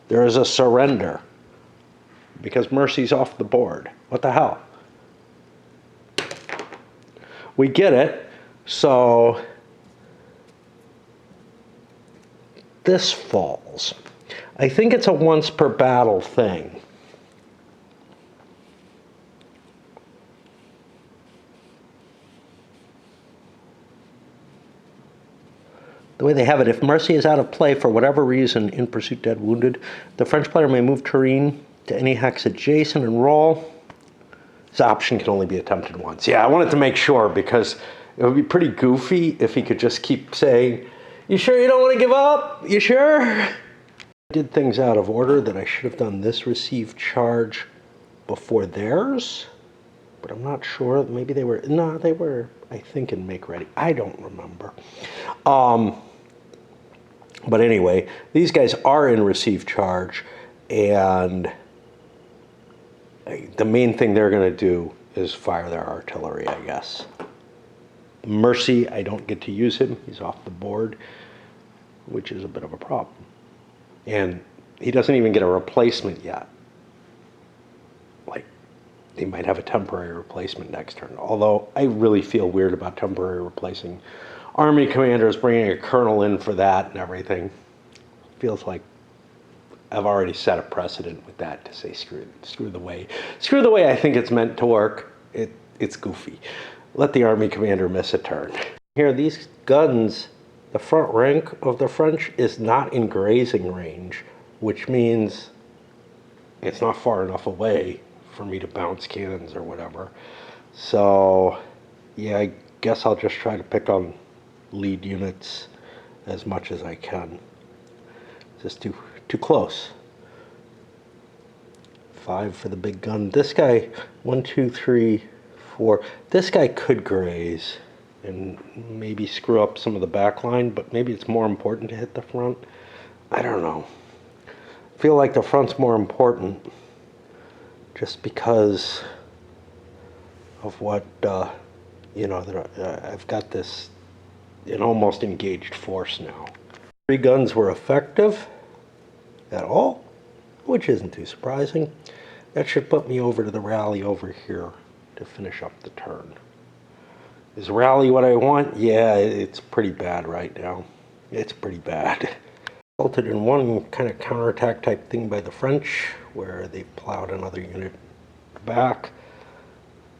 there is a surrender because Mercy's off the board. What the hell? We get it. So this falls. I think it's a once per battle thing. The way they have it, if Mercy is out of play for whatever reason, in pursuit, dead, wounded, the French player may move Turin to any hex adjacent and roll. This option can only be attempted once. Yeah, I wanted to make sure because it would be pretty goofy if he could just keep saying, You sure you don't want to give up? You sure? I did things out of order that I should have done this receive charge before theirs, but I'm not sure. Maybe they were, no, they were, I think, in make ready. I don't remember. But anyway, these guys are in receive charge, and the main thing they're going to do is fire their artillery, I guess. Mercy, I don't get to use him. He's off the board, which is a bit of a problem. And he doesn't even get a replacement yet. Like, he might have a temporary replacement next turn. Although, I really feel weird about temporary replacing army commanders, bringing a colonel in for that and everything. Feels like I've already set a precedent with that to say screw the way I think it's meant to work. It's goofy. Let the army commander miss a turn. Here, these guns, the front rank of the French is not in grazing range, which means it's not far enough away for me to bounce cannons or whatever. So, yeah, I guess I'll just try to pick on lead units as much as I can. Just too close. 5 for the big gun. This guy, 1, 2, 3, 4. This guy could graze and maybe screw up some of the back line, but maybe it's more important to hit the front. I don't know. I feel like the front's more important just because of what, you know, I've got this an almost engaged force now. 3 guns were effective at all, which isn't too surprising. That should put me over to the rally over here to finish up the turn. Is rally what I want? Yeah, it's pretty bad right now. It's pretty bad. Resulted in one kind of counterattack type thing by the French, where they plowed another unit back.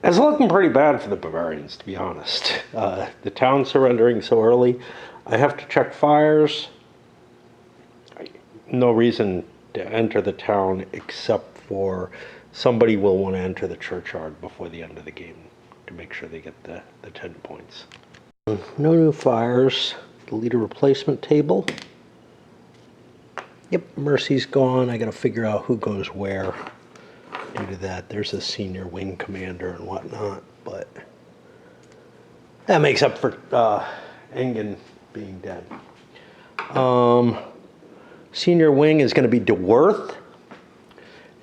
It's looking pretty bad for the Bavarians, to be honest. The town surrendering so early. I have to check fires. No reason to enter the town except for somebody will want to enter the churchyard before the end of the game to make sure they get the 10 points. No new fires. The leader replacement table. Yep, Mercy's gone. I got to figure out who goes where due to that. There's a senior wing commander and whatnot, but that makes up for Engen being dead. Senior wing is going to be DeWorth,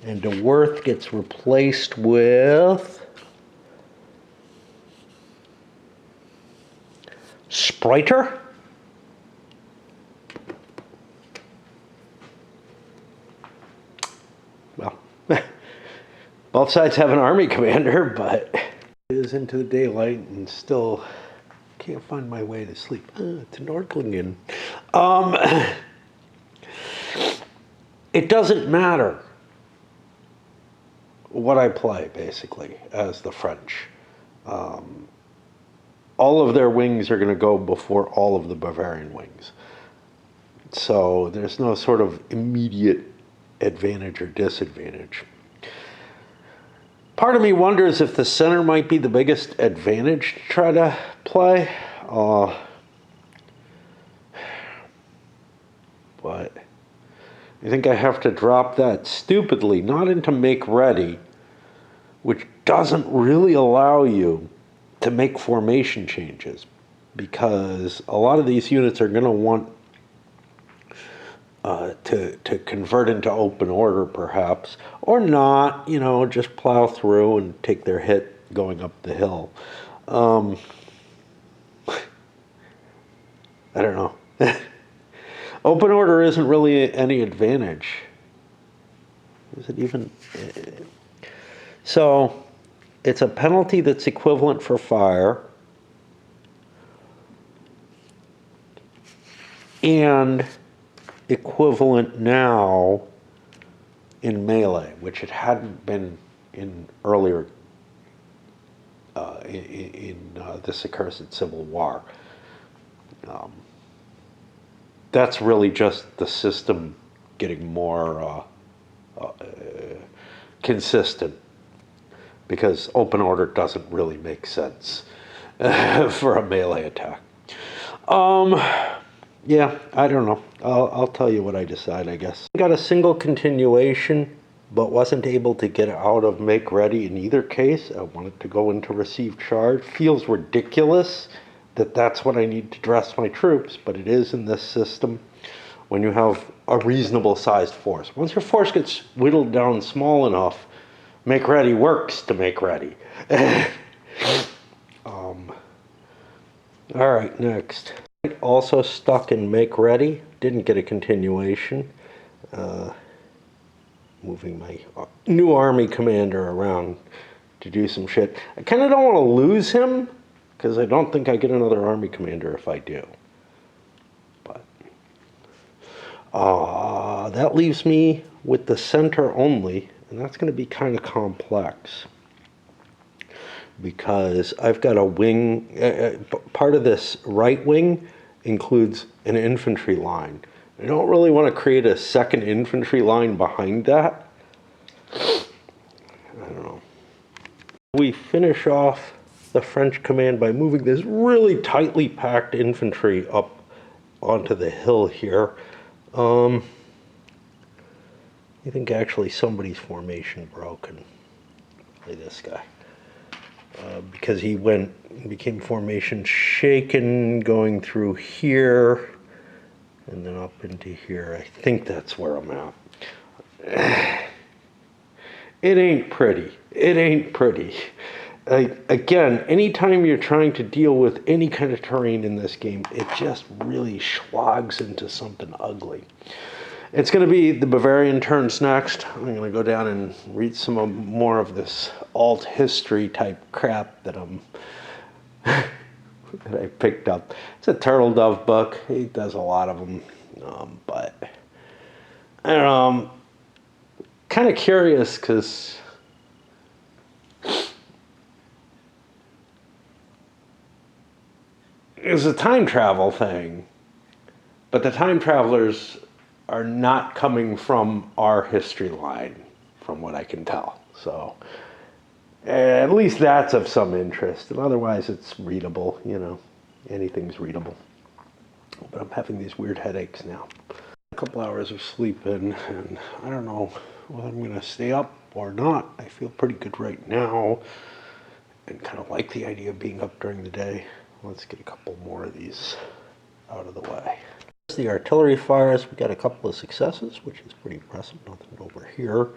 and DeWorth gets replaced with Spreiter. Well, both sides have an army commander, but it is into the daylight and still can't find my way to sleep. To Nordlingen. It doesn't matter what I play, basically, as the French. All of their wings are going to go before all of the Bavarian wings. So there's no sort of immediate advantage or disadvantage. Part of me wonders if the center might be the biggest advantage to try to play. But I think I have to drop that stupidly, not into make ready, which doesn't really allow you to make formation changes, because a lot of these units are going to want to convert into open order, perhaps, or not, you know, just plow through and take their hit going up the hill. I don't know. Open order isn't really any advantage. Is it even? So it's a penalty that's equivalent for fire and equivalent now in melee, which it hadn't been in earlier in this accursed Civil War. That's really just the system getting more consistent, because open order doesn't really make sense for a melee attack. Yeah, I don't know. I'll tell you what I decide, I guess. I got a single continuation, but wasn't able to get out of make ready in either case. I wanted to go into receive charge. Feels ridiculous that that's what I need to dress my troops, but it is in this system when you have a reasonable sized force. Once your force gets whittled down small enough, make ready works to make ready. All right, next. Also stuck in make ready. Didn't get a continuation. Moving my new army commander around to do some shit. I kind of don't want to lose him because I don't think I get another army commander if I do. But that leaves me with the center only, and that's going to be kind of complex because I've got a wing. Part of this right wing includes an infantry line. I don't really want to create a second infantry line behind that. I don't know. We finish off the French command by moving this really tightly packed infantry up onto the hill here. I think actually somebody's formation broke, and play this guy. Because he became formation shaken going through here and then up into here. I think that's where I'm at. It ain't pretty. It ain't pretty. Again, anytime you're trying to deal with any kind of terrain in this game, it just really schlogs into something ugly. It's going to be the Bavarian turns next. I'm going to go down and read some more of this alt history type crap that that I picked up. It's a Turtle Dove book. He does a lot of them, but I don't know. I'm kind of curious because it's a time travel thing, but the time travelers are not coming from our history line, from what I can tell. So at least that's of some interest. And otherwise, it's readable, you know. Anything's readable. But I'm having these weird headaches now. A couple hours of sleep in, and I don't know whether I'm going to stay up or not. I feel pretty good right now, and kind of like the idea of being up during the day. Let's get a couple more of these out of the way. The artillery fires, we got a couple of successes, which is pretty impressive. Nothing over here.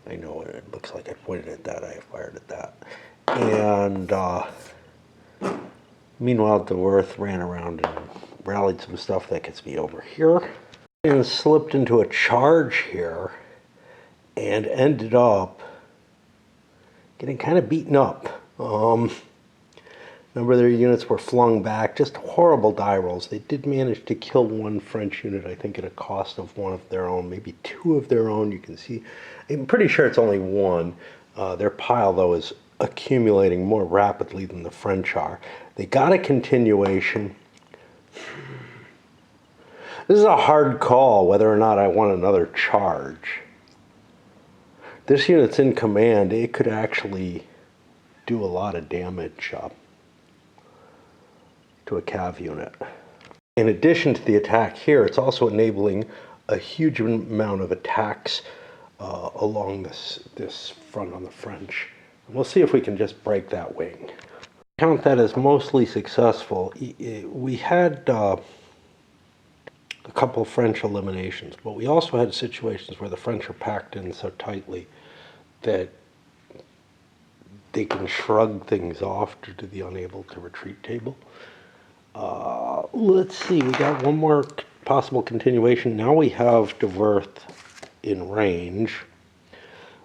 I know it looks like I pointed at that. I fired at that. And meanwhile, DeWorth ran around and rallied some stuff that gets me over here. And slipped into a charge here and ended up getting kind of beaten up. A number of their units were flung back, just horrible die rolls. They did manage to kill one French unit, I think at a cost of one of their own, maybe two of their own. You can see, I'm pretty sure it's only one. Their pile, though, is accumulating more rapidly than the French are. They got a continuation. This is a hard call whether or not I want another charge. This unit's in command. It could actually do a lot of damage to a cav unit. In addition to the attack here, it's also enabling a huge amount of attacks along this front on the French. And we'll see if we can just break that wing. Count that as mostly successful. We had a couple of French eliminations, but we also had situations where the French are packed in so tightly that they can shrug things off due to the unable to retreat table. Let's see, we got one more possible continuation. Now we have DeWorth in range,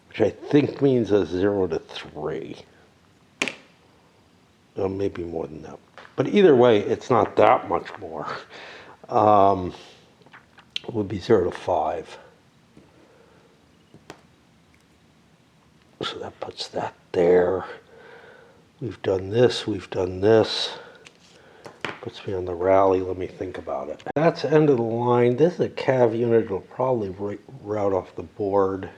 which I think means a 0 to 3. Maybe more than that. But either way, it's not that much more. It would be 0 to 5. So that puts that there. We've done this, we've done this. Puts me on the rally, let me think about it. That's end of the line. This is a cav unit, it'll probably route off the board.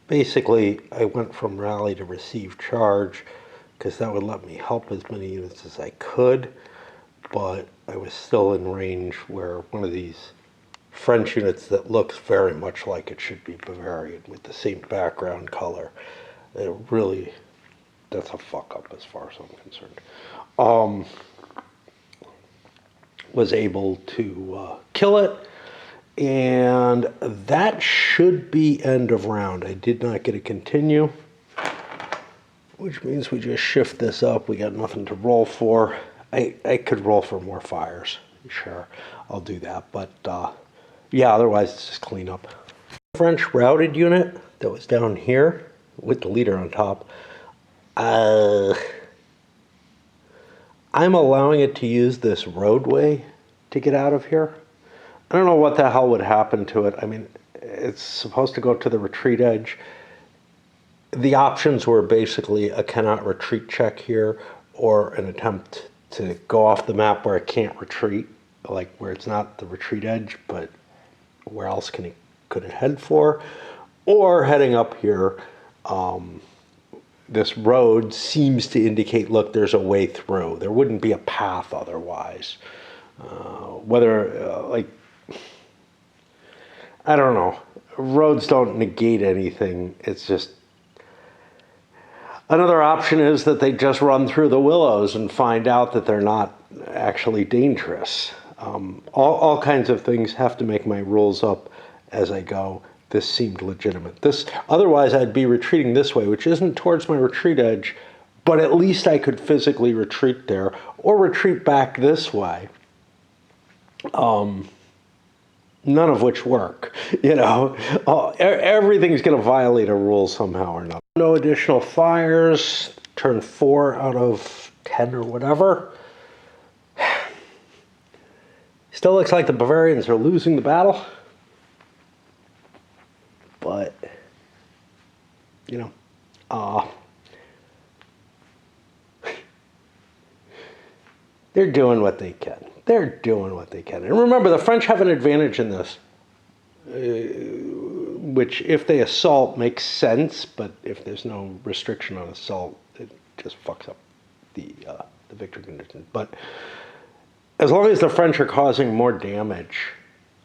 Basically, I went from rally to receive charge because that would let me help as many units as I could. but I was still in range where one of these French units that looks very much like it should be Bavarian with the same background color. It really, that's a fuck up as far as I'm concerned. Was able to kill it, and that should be end of round. I did not get a continue, which means we just shift this up. We got nothing to roll for. I could roll for more fires. Sure, I'll do that. But yeah, otherwise it's just clean up. French routed unit that was down here with the leader on top. I'm allowing it to use this roadway to get out of here. I don't know what the hell would happen to it. I mean, it's supposed to go to the retreat edge. The options were basically a cannot retreat check here or an attempt to go off the map where it can't retreat, like where it's not the retreat edge, but where else could it head for? Or heading up here. This road seems to indicate, look, there's a way through. There wouldn't be a path otherwise. Like, I don't know. Roads don't negate anything. It's just, another option is that they just run through the willows and find out that they're not actually dangerous. All kinds of things have to make my rules up as I go. This seemed legitimate. Otherwise, I'd be retreating this way, which isn't towards my retreat edge, but at least I could physically retreat there or retreat back this way. None of which work, you know. Everything's going to violate a rule somehow or not. No additional fires. Turn 4 out of 10 or whatever. Still looks like the Bavarians are losing the battle. But, you know, they're doing what they can. They're doing what they can. And remember, the French have an advantage in this, which if they assault makes sense, but if there's no restriction on assault, it just fucks up the victory condition. But as long as the French are causing more damage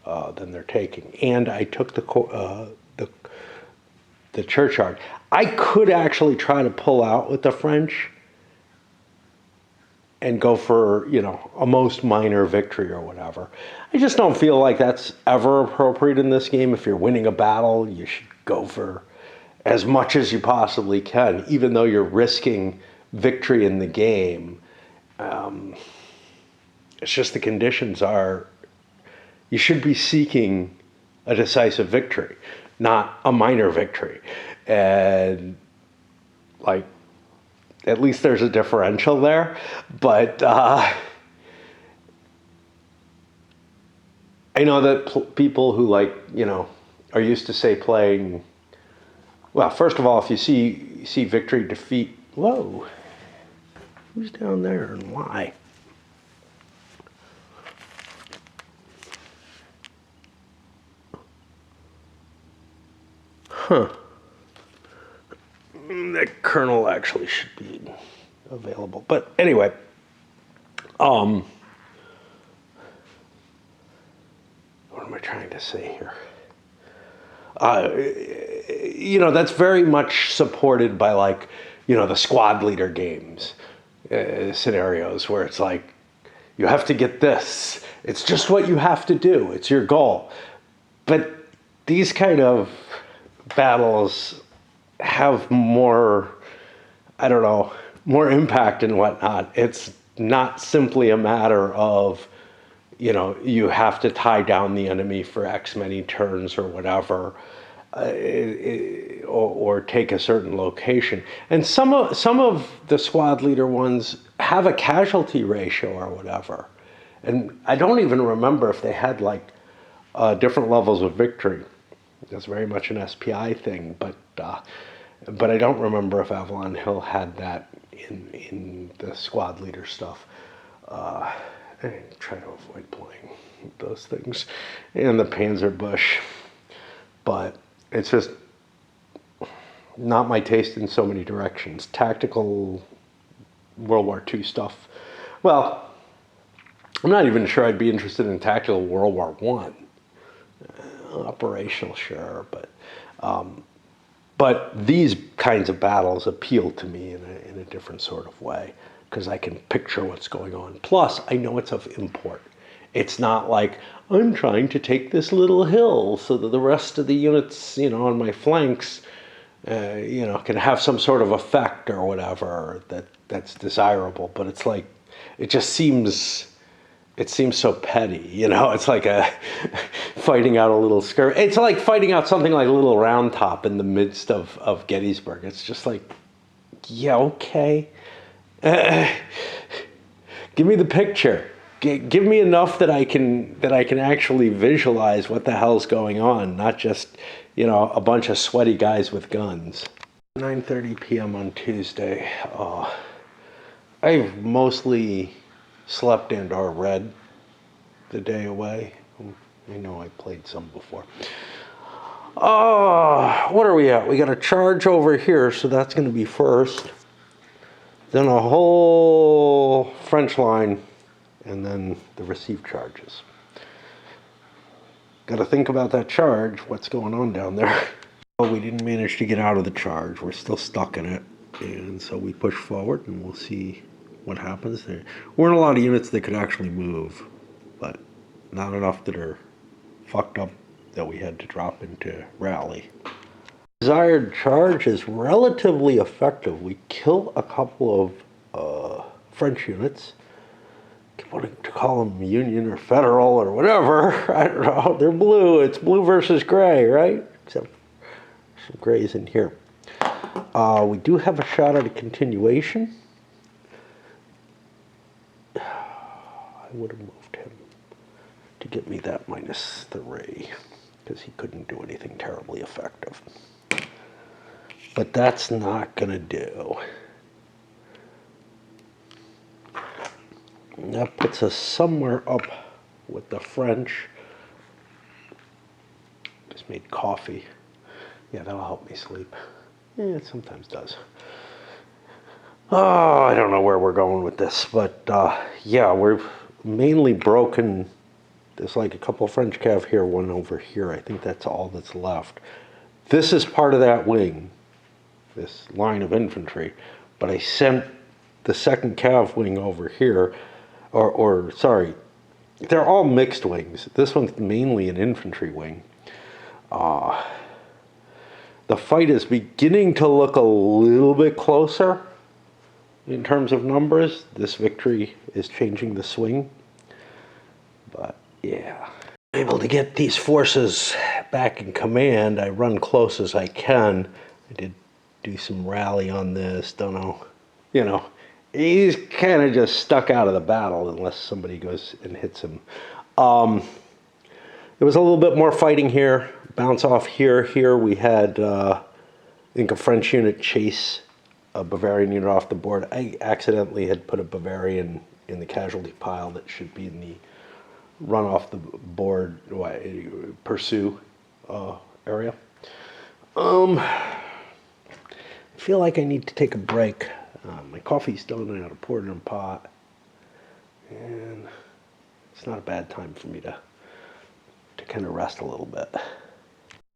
than they're taking, and I took the churchyard, I could actually try to pull out with the French and go for, you know, a most minor victory or whatever. I just don't feel like that's ever appropriate in this game. If you're winning a battle, you should go for as much as you possibly can, even though you're risking victory in the game. It's just the conditions are, you should be seeking a decisive victory, not a minor victory. And like, at least there's a differential there. But I know that people who, like, you know, are used to, say, playing, well, first of all, if you see victory, defeat, whoa, who's down there and why? Huh. That kernel actually should be available. But anyway, what am I trying to say here? You know, that's very much supported by, like, you know, the squad leader games, scenarios where it's like, you have to get this. It's just what you have to do. It's your goal. But these kind of battles have more, I don't know, more impact and whatnot. It's not simply a matter of, you know, you have to tie down the enemy for X many turns or whatever, or take a certain location. And some of the squad leader ones have a casualty ratio or whatever. And I don't even remember if they had, like, different levels of victory. That's very much an SPI thing, but I don't remember if Avalon Hill had that in the squad leader stuff. I try to avoid playing those things in the Panzerbusch, but it's just not my taste in so many directions. Tactical World War II stuff, well, I'm not even sure I'd be interested in tactical World War One. Operational, sure, but these kinds of battles appeal to me in a different sort of way because I can picture what's going on. Plus, I know it's of import. It's not like I'm trying to take this little hill so that the rest of the units, on my flanks, can have some sort of effect or whatever that's desirable. But it's like, it seems so petty, It's like fighting out a little skirmish. It's like fighting out something like a little round top in the midst of Gettysburg. It's just like, yeah, okay. Give me the picture. Give me enough that I can actually visualize what the hell's going on, not just a bunch of sweaty guys with guns. 9:30 p.m. on Tuesday. I've mostly slept and/or read the day away. I know I played some before. What are we at? We got a charge over here, so that's going to be first. Then a whole French line, and then the received charges. Got to think about that charge, what's going on down there. Well, we didn't manage to get out of the charge. We're still stuck in it. And so we push forward, and we'll see what happens. There weren't a lot of units that could actually move, but not enough that are fucked up that we had to drop into rally. Desired charge is relatively effective. We kill a couple of French units. I wanted to call them Union or Federal or whatever. I don't know. They're blue. It's blue versus gray, right? Except some grays in here. We do have a shot at a continuation. I would have moved him to get me that -3 because he couldn't do anything terribly effective. But that's not going to do. And that puts us somewhere up with the French. Just made coffee. Yeah, that'll help me sleep. Yeah, it sometimes does. Oh, I don't know where we're going with this, but yeah, we've mainly broken. There's like a couple French cav here, one over here. I think that's all that's left. This is part of that wing, this line of infantry, but I sent the second cav wing over here, or sorry, they're all mixed wings. This one's mainly an infantry wing. The fight is beginning to look a little bit closer in terms of numbers. This victory is changing the swing. But yeah, I'm able to get these forces back in command. I run close as I can. I did do some rally on this, don't know. He's kind of just stuck out of the battle unless somebody goes and hits him. There was a little bit more fighting here. Bounce off here. Here we had, I think, a French unit chase a Bavarian unit off the board. I accidentally had put a Bavarian in the casualty pile that should be in the run off the board, pursue area. I feel like I need to take a break. My coffee's done. I got to pour it in a pot. And it's not a bad time for me to kind of rest a little bit.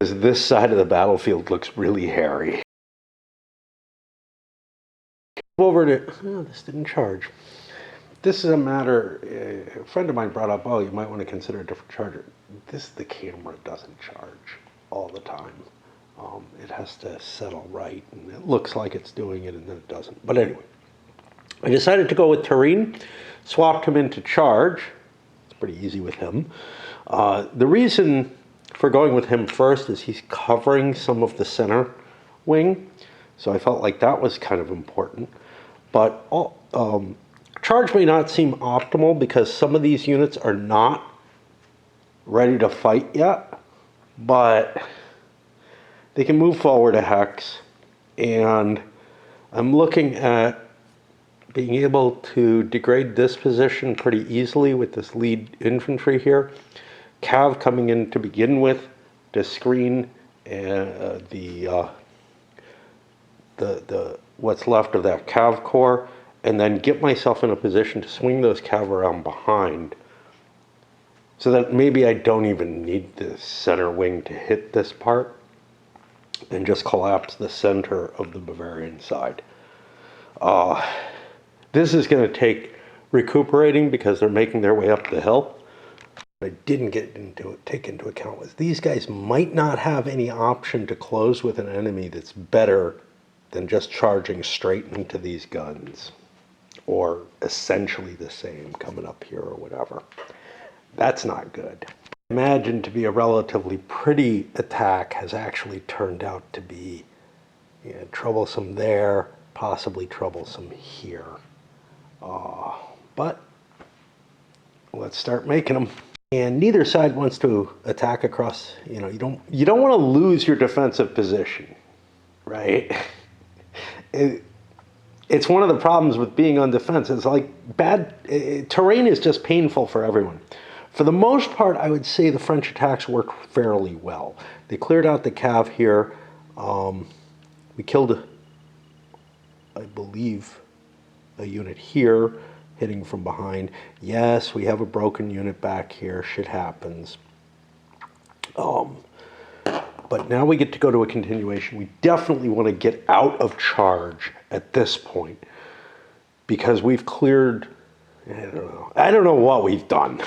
This side of the battlefield looks really hairy. Over to, oh, this didn't charge. This is a matter, a friend of mine brought up, oh, you might want to consider a different charger. The camera doesn't charge all the time. It has to settle right, and it looks like it's doing it, and then it doesn't. But anyway, I decided to go with Turin, swapped him into charge. It's pretty easy with him. The reason for going with him first is he's covering some of the center wing, so I felt like that was kind of important. But charge may not seem optimal because some of these units are not ready to fight yet, but they can move forward a hex, and I'm looking at being able to degrade this position pretty easily with this lead infantry here. Cav coming in to begin with to screen the what's left of that Cav corps, and then get myself in a position to swing those cav around behind so that maybe I don't even need the center wing to hit this part and just collapse the center of the Bavarian side. This is going to take recuperating because they're making their way up the hill. What I didn't take into account was these guys might not have any option to close with an enemy that's better than just charging straight into these guns, or essentially the same coming up here or whatever. That's not good. Imagined to be a relatively pretty attack has actually turned out to be troublesome there, possibly troublesome here. But let's start making them. And neither side wants to attack across, you don't want to lose your defensive position, right? It's one of the problems with being on defense. It's like terrain is just painful for everyone. For the most part, I would say the French attacks worked fairly well. They cleared out the cav here. We killed, I believe, a unit here, hitting from behind. Yes, we have a broken unit back here. Shit happens. But now we get to go to a continuation. We definitely want to get out of charge at this point because we've cleared, I don't know what we've done.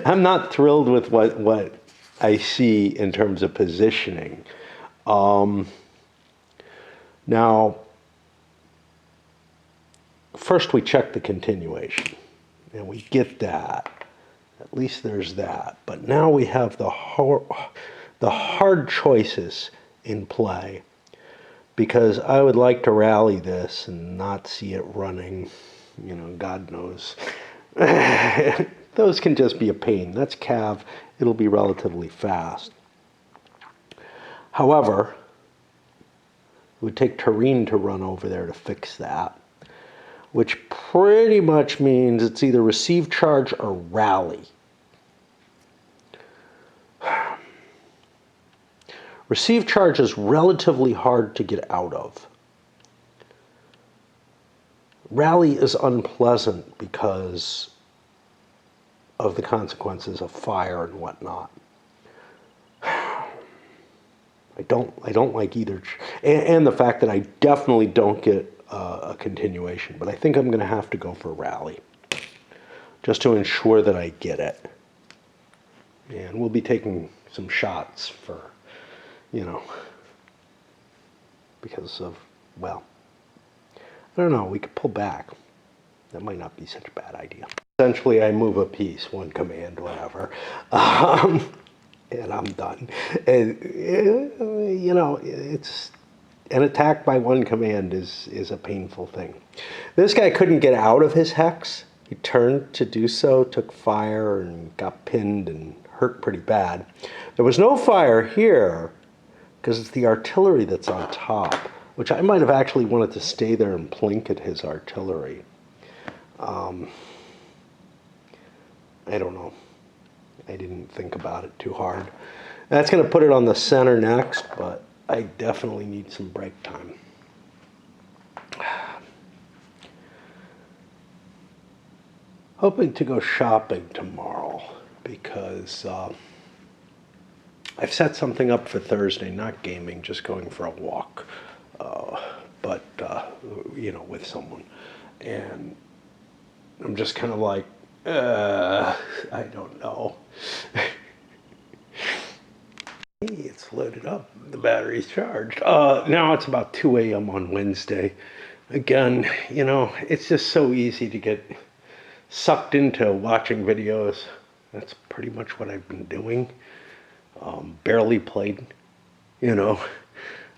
I'm not thrilled with what I see in terms of positioning. Now, first we check the continuation, and we get that. At least there's that. But now we have the hard choices in play, because I would like to rally this and not see it running, God knows. Those can just be a pain. That's cav. It'll be relatively fast. However, it would take terrain to run over there to fix that, which pretty much means it's either receive charge or rally. Receive charge is relatively hard to get out of. Rally is unpleasant because of the consequences of fire and whatnot. I don't like either, and the fact that I definitely don't get a continuation, but I think I'm going to have to go for rally just to ensure that I get it. And we'll be taking some shots for, because of, well, I don't know, we could pull back. That might not be such a bad idea. Essentially, I move a piece, one command, whatever, and I'm done. And, it's an attack by one command is a painful thing. This guy couldn't get out of his hex. He turned to do so, took fire, and got pinned and hurt pretty bad. There was no fire here because it's the artillery that's on top, which I might have actually wanted to stay there and plink at his artillery. I don't know. I didn't think about it too hard. That's going to put it on the center next, but I definitely need some break time. Hoping to go shopping tomorrow because I've set something up for Thursday, not gaming, just going for a walk, but with someone. And I'm just kind of like, I don't know. It's loaded up. The battery's charged. Now it's about 2 a.m. on Wednesday. Again, it's just so easy to get sucked into watching videos. That's pretty much what I've been doing. Barely played,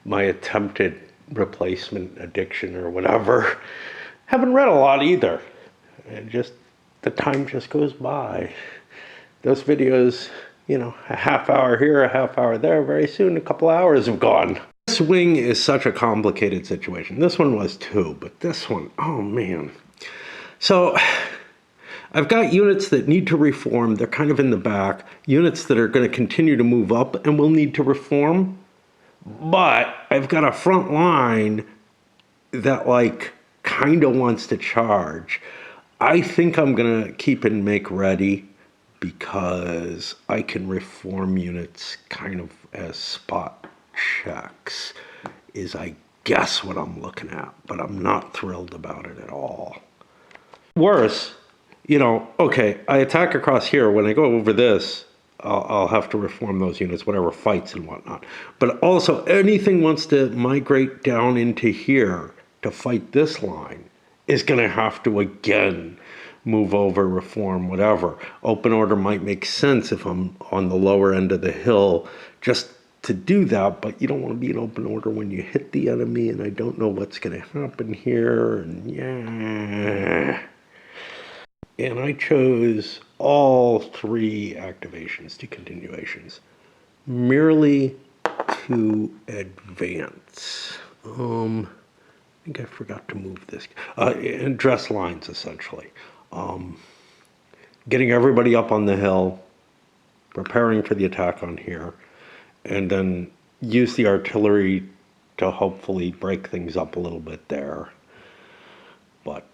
my attempted replacement addiction or whatever. Haven't read a lot either. And the time just goes by. Those videos, a half hour here, a half hour there, very soon a couple hours have gone. This wing is such a complicated situation. This one was too, but this one, oh man. So I've got units that need to reform. They're kind of in the back. Units that are going to continue to move up and will need to reform. But I've got a front line that kind of wants to charge. I think I'm going to keep and make ready because I can reform units kind of as spot checks, is I guess what I'm looking at, but I'm not thrilled about it at all. Worse, you know, okay, I attack across here. When I go over this, I'll have to reform those units, whatever fights and whatnot. But also, anything wants to migrate down into here to fight this line is going to have to, again, move over, reform, whatever. Open order might make sense if I'm on the lower end of the hill just to do that, but you don't want to be in open order when you hit the enemy, and I don't know what's going to happen here, and yeah. And I chose all 3 activations to continuations, merely to advance. I think I forgot to move this. And dress lines, essentially. Getting everybody up on the hill, preparing for the attack on here, and then use the artillery to hopefully break things up a little bit there. But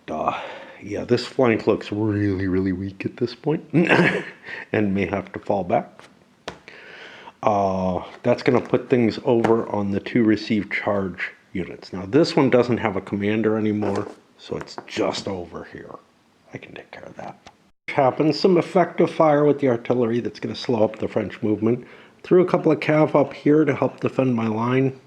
yeah, this flank looks really, really weak at this point and may have to fall back. That's going to put things over on the 2 received charge units. Now, this one doesn't have a commander anymore, so it's just over here. I can take care of that. Happens, some effective fire with the artillery that's going to slow up the French movement. Threw a couple of cav up here to help defend my line.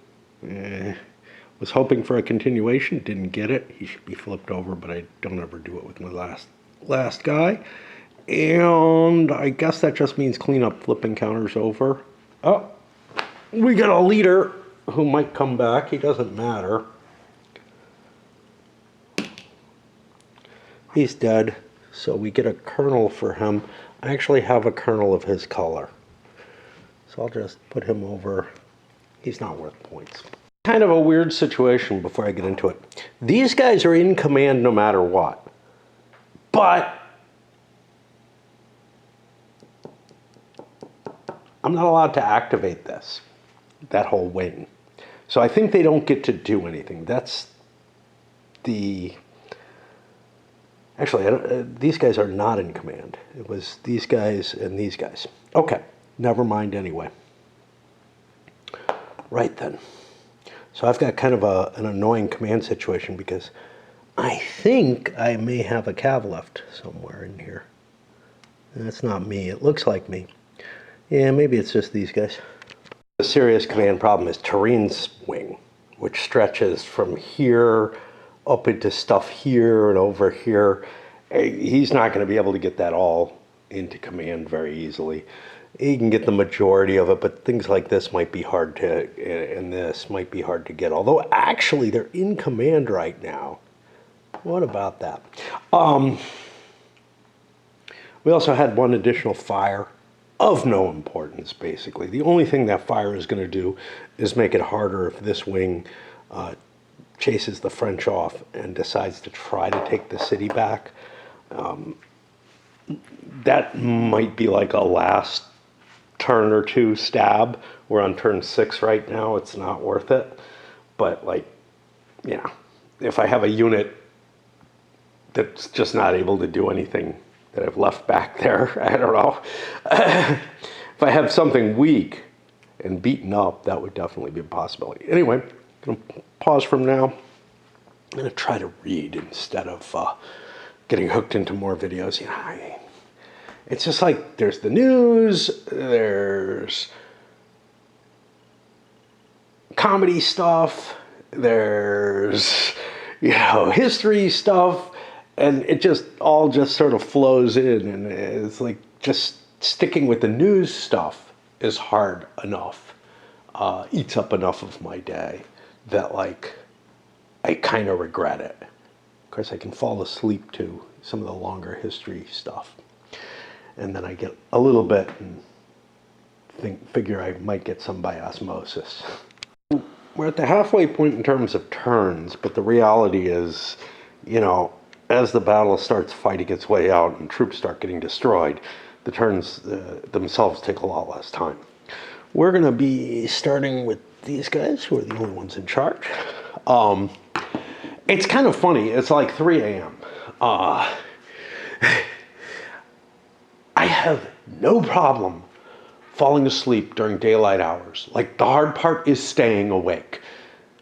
Was hoping for a continuation, didn't get it. He should be flipped over, but I don't ever do it with my last guy. And I guess that just means clean up flipping counters over. Oh, we got a leader who might come back. He doesn't matter. He's dead, so we get a colonel for him. I actually have a colonel of his color, so I'll just put him over. He's not worth points. Kind of a weird situation before I get into it. These guys are in command no matter what, but I'm not allowed to activate that whole wing. So I think they don't get to do anything. That's the... Actually, these guys are not in command. It was these guys and these guys. Okay, never mind anyway. Right then. So I've got kind of an annoying command situation because I think I may have a cav left somewhere in here. That's not me. It looks like me. Yeah, maybe it's just these guys. The serious command problem is Turin's wing, which stretches from here up into stuff here and over here. He's not going to be able to get that all into command very easily. He can get the majority of it, but things like this might be hard to, and this might be hard to get. Although, actually, they're in command right now. What about that? We also had one additional fire of no importance, basically. The only thing that fire is going to do is make it harder if this wing chases the French off and decides to try to take the city back. That might be like a last turn or 2 stab. We're on turn 6 right now. It's not worth it. But, like, yeah, if I have a unit that's just not able to do anything that I've left back there, I don't know. If I have something weak and beaten up, that would definitely be a possibility. Anyway, I'm going to pause from now. I'm going to try to read instead of getting hooked into more videos. You know, it's just like there's the news, there's comedy stuff, there's, you know, history stuff, and it just all just sort of flows in, and it's like just sticking with the news stuff is hard enough, eats up enough of my day that, like, I kind of regret it. Of course, I can fall asleep to some of the longer history stuff. And then I get a little bit and figure I might get some by osmosis. We're at the halfway point in terms of turns, but the reality is, you know, as the battle starts fighting its way out and troops start getting destroyed, the turns themselves take a lot less time. We're going to be starting with these guys, who are the only ones in charge. It's kind of funny. It's like 3 a.m. Uh, I have no problem falling asleep during daylight hours. Like, the hard part is staying awake.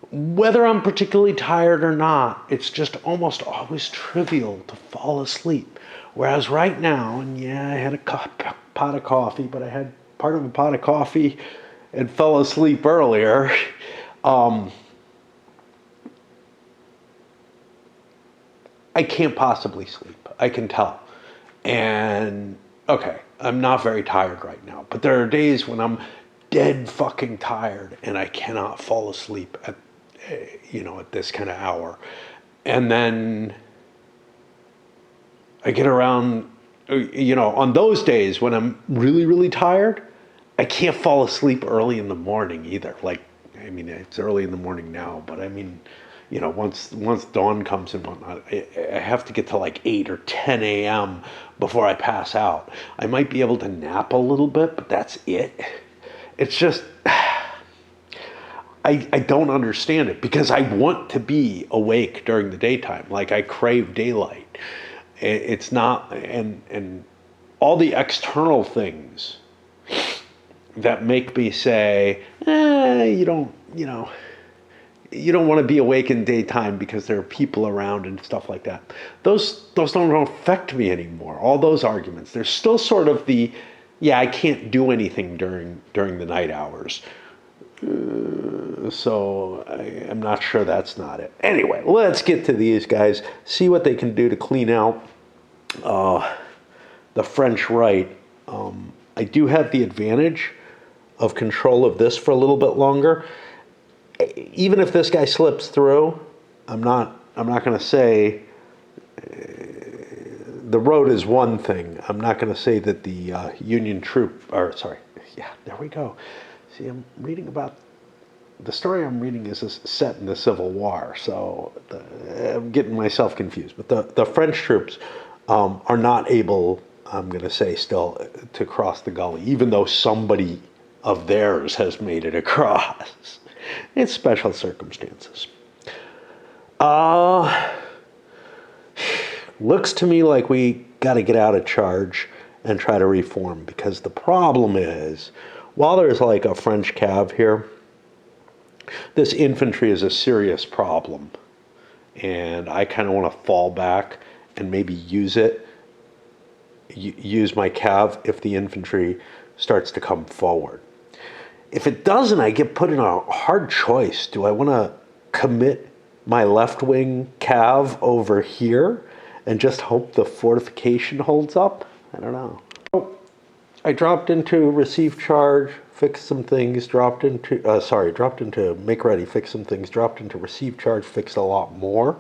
Whether I'm particularly tired or not, it's just almost always trivial to fall asleep. Whereas right now, and yeah, I had a pot of coffee, but I had part of a pot of coffee and fell asleep earlier. I can't possibly sleep. I can tell. And okay, I'm not very tired right now, but there are days when I'm dead fucking tired and I cannot fall asleep at at this kind of hour. And then I get around, on those days when I'm really, really tired, I can't fall asleep early in the morning either. Like, I mean, it's early in the morning now, but I mean, once dawn comes and whatnot, I have to get to like 8 or 10 a.m. before I pass out. I might be able to nap a little bit, but that's it. It's just, I don't understand it because I want to be awake during the daytime. Like, I crave daylight. It's not, and all the external things that make me say, you don't want to be awake in daytime because there are people around and stuff like that. Those don't affect me anymore. All those arguments. There's still sort of I can't do anything during the night hours. So I'm not sure that's not it. Anyway, let's get to these guys. See what they can do to clean out the French right. I do have the advantage of control of this for a little bit longer. Even if this guy slips through, I'm not going to say the road is one thing. I'm not going to say that the Union troop, there we go. See, I'm reading about, the story I'm reading is set in the Civil War, so I'm getting myself confused. But the French troops are not able, I'm going to say still, to cross the gully, even though somebody of theirs has made it across. It's special circumstances. Looks to me like we got to get out of charge and try to reform, because the problem is, while there's like a French cav here, this infantry is a serious problem. And I kind of want to fall back and maybe use my cav if the infantry starts to come forward. If it doesn't, I get put in a hard choice. Do I want to commit my left-wing cav over here and just hope the fortification holds up? I don't know. I dropped into receive charge, fix some things, dropped into make ready, fix some things, dropped into receive charge, fixed a lot more.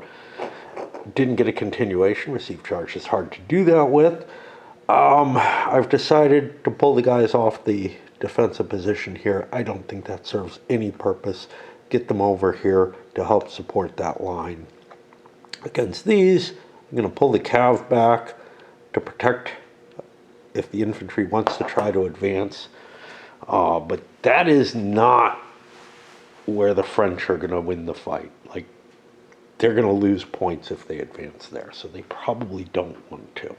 Didn't get a continuation. Receive charge is hard to do that with. I've decided to pull the guys off the defensive position here. I don't think that serves any purpose. Get them over here to help support that line. Against these, I'm going to pull the cav back to protect if the infantry wants to try to advance. But that is not where the French are going to win the fight. Like, they're going to lose points if they advance there, so they probably don't want to.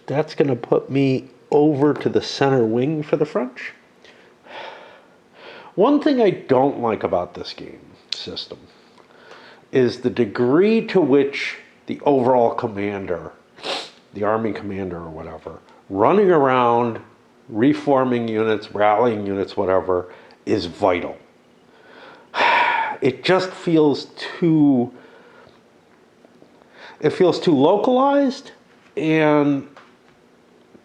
That's going to put me over to the center wing for the French. One thing I don't like about this game system is the degree to which the overall commander, the army commander or whatever, running around, reforming units, rallying units, whatever, is vital. It just feels too localized, and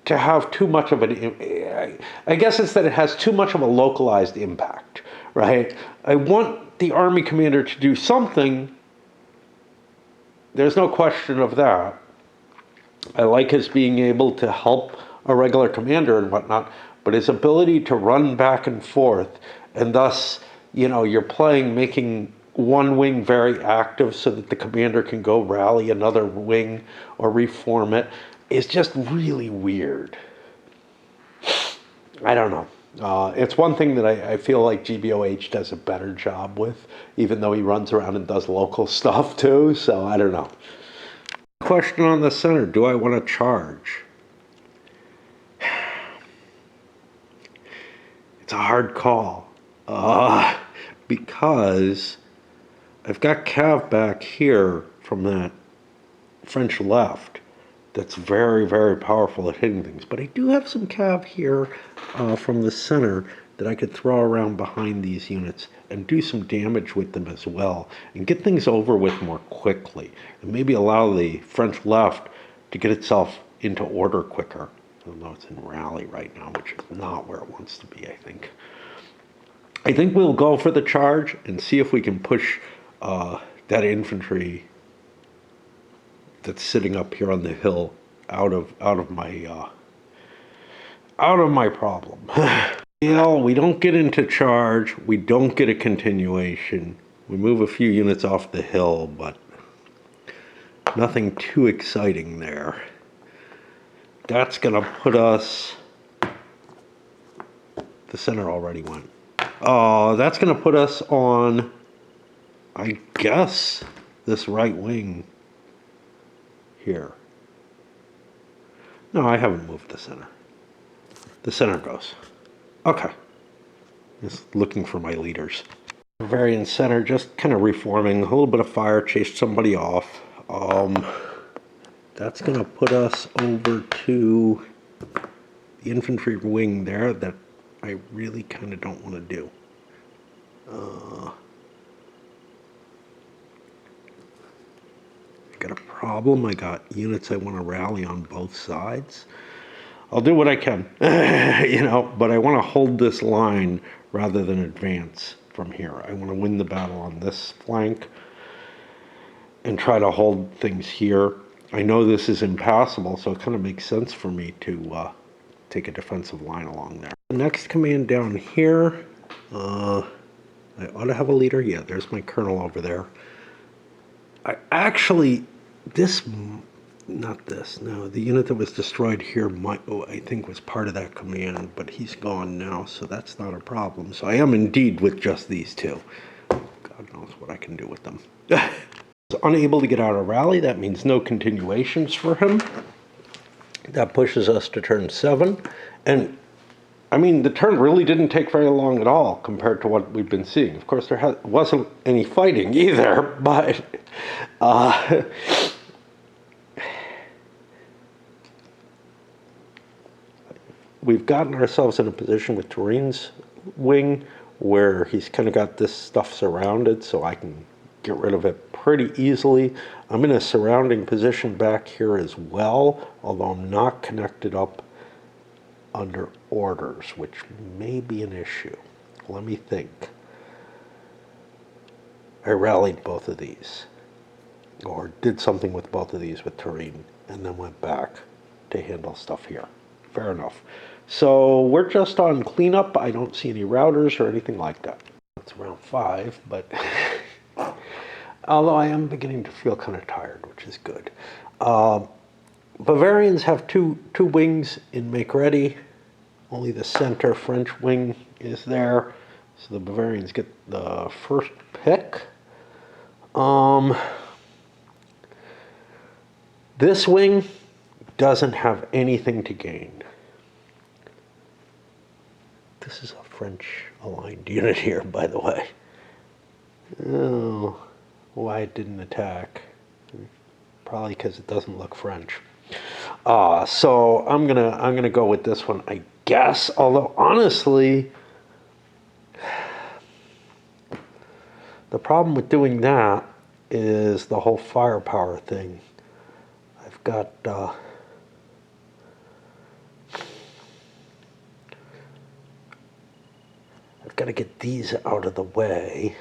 to have too much of I guess it's that it has too much of a localized impact, right? I want the army commander to do something. There's no question of that. I like his being able to help a regular commander and whatnot, but his ability to run back and forth, and thus, you're making one wing very active so that the commander can go rally another wing or reform it, is just really weird. I don't know. It's one thing that I feel like GBOH does a better job with, even though he runs around and does local stuff too, so I don't know. Question on the center, do I want to charge? It's a hard call, because I've got cav back here from that French left that's very, very powerful at hitting things. But I do have some cav here from the center that I could throw around behind these units and do some damage with them as well and get things over with more quickly and maybe allow the French left to get itself into order quicker. Even though it's in rally right now, which is not where it wants to be, I think. I think we'll go for the charge and see if we can push that infantry that's sitting up here on the hill out of my problem. We don't get into charge. We don't get a continuation. We move a few units off the hill, but nothing too exciting there. That's gonna put us. The center already went. That's gonna put us on, I guess, this right wing here. No, I haven't moved the center. The center goes. Okay. Just looking for my leaders. Bavarian center, just kind of reforming. A little bit of fire, chased somebody off. That's going to put us over to the infantry wing there that I really kind of don't want to do. I got a problem. I got units I want to rally on both sides. I'll do what I can, but I want to hold this line rather than advance from here. I want to win the battle on this flank and try to hold things here. I know this is impassable, so it kind of makes sense for me to take a defensive line along there. The next command down here, I ought to have a leader. Yeah, there's my colonel over there. The unit that was destroyed here I think was part of that command, but he's gone now, so that's not a problem. So I am indeed with just these two. God knows what I can do with them. Unable to get out of rally, that means no continuations for him. That pushes us to turn 7. And I mean, the turn really didn't take very long at all compared to what we've been seeing. Of course, there wasn't any fighting either, but we've gotten ourselves in a position with Turin's wing where he's kind of got this stuff surrounded, so I can get rid of it pretty easily. I'm in a surrounding position back here as well, although I'm not connected up under orders, which may be an issue. Let me think. I rallied both of these, or did something with both of these with Turin, and then went back to handle stuff here. Fair enough. So we're just on cleanup. I don't see any routers or anything like that. It's round 5, but although I am beginning to feel kind of tired, which is good. Bavarians have two wings in make ready. Only the center French wing is there, so the Bavarians get the first pick. This wing doesn't have anything to gain. This is a French aligned unit here, by the way. Oh, why it didn't attack? Probably because it doesn't look French. So I'm gonna go with this one, I guess. Although honestly, the problem with doing that is the whole firepower thing. I've got to get these out of the way.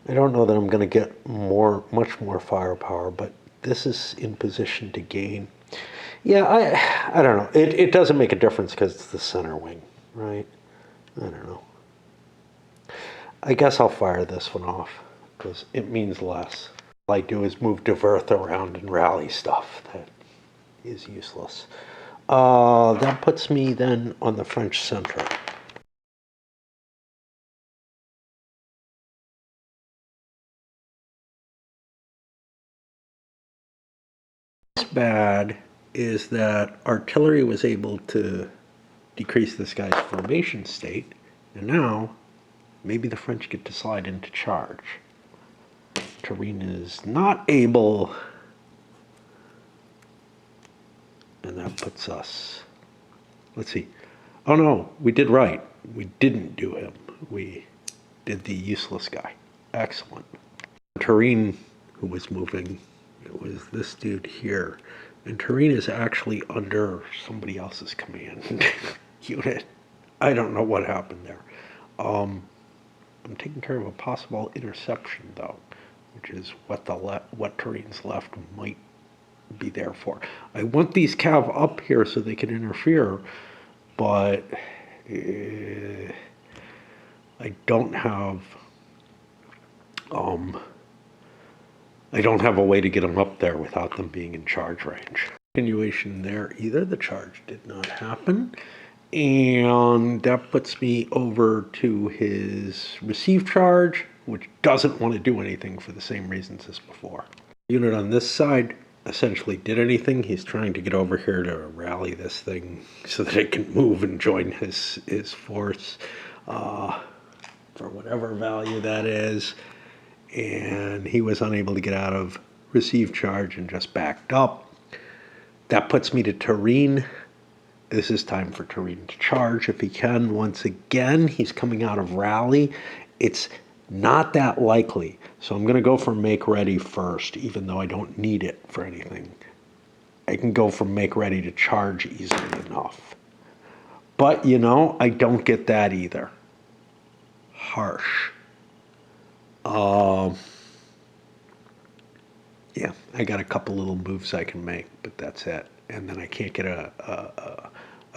I don't know that I'm going to get much more firepower, but this is in position to gain. Yeah, I don't know. It doesn't make a difference because it's the center wing, right? I don't know. I guess I'll fire this one off because it means less. All I do is move Diverth around and rally stuff. That is useless. That puts me then on the French center. What's bad is that artillery was able to decrease this guy's formation state, and now maybe the French get to slide into charge. Turenne is not able, and that puts us, let's see. Oh no, we did right. We didn't do him. We did the useless guy. Excellent. Turenne, who was moving, it was this dude here. And Turenne is actually under somebody else's command unit. I don't know what happened there. I'm taking care of a possible interception, though, which is what Turenne's left might be there for. I want these cav up here so they can interfere, but I don't have a way to get them up there without them being in charge range. Continuation there either. The charge did not happen. And that puts me over to his receive charge, which doesn't want to do anything for the same reasons as before. The unit on this side essentially did anything. He's trying to get over here to rally this thing so that it can move and join his force for whatever value that is. And he was unable to get out of receive charge and just backed up. That puts me to Turenne. This is time for Turenne to charge if he can. Once again, he's coming out of rally. It's not that likely. So I'm going to go for make ready first, even though I don't need it for anything. I can go for make ready to charge easily enough. But, you know, I don't get that either. Harsh. Yeah, I got a couple little moves I can make, but that's it. And then I can't get a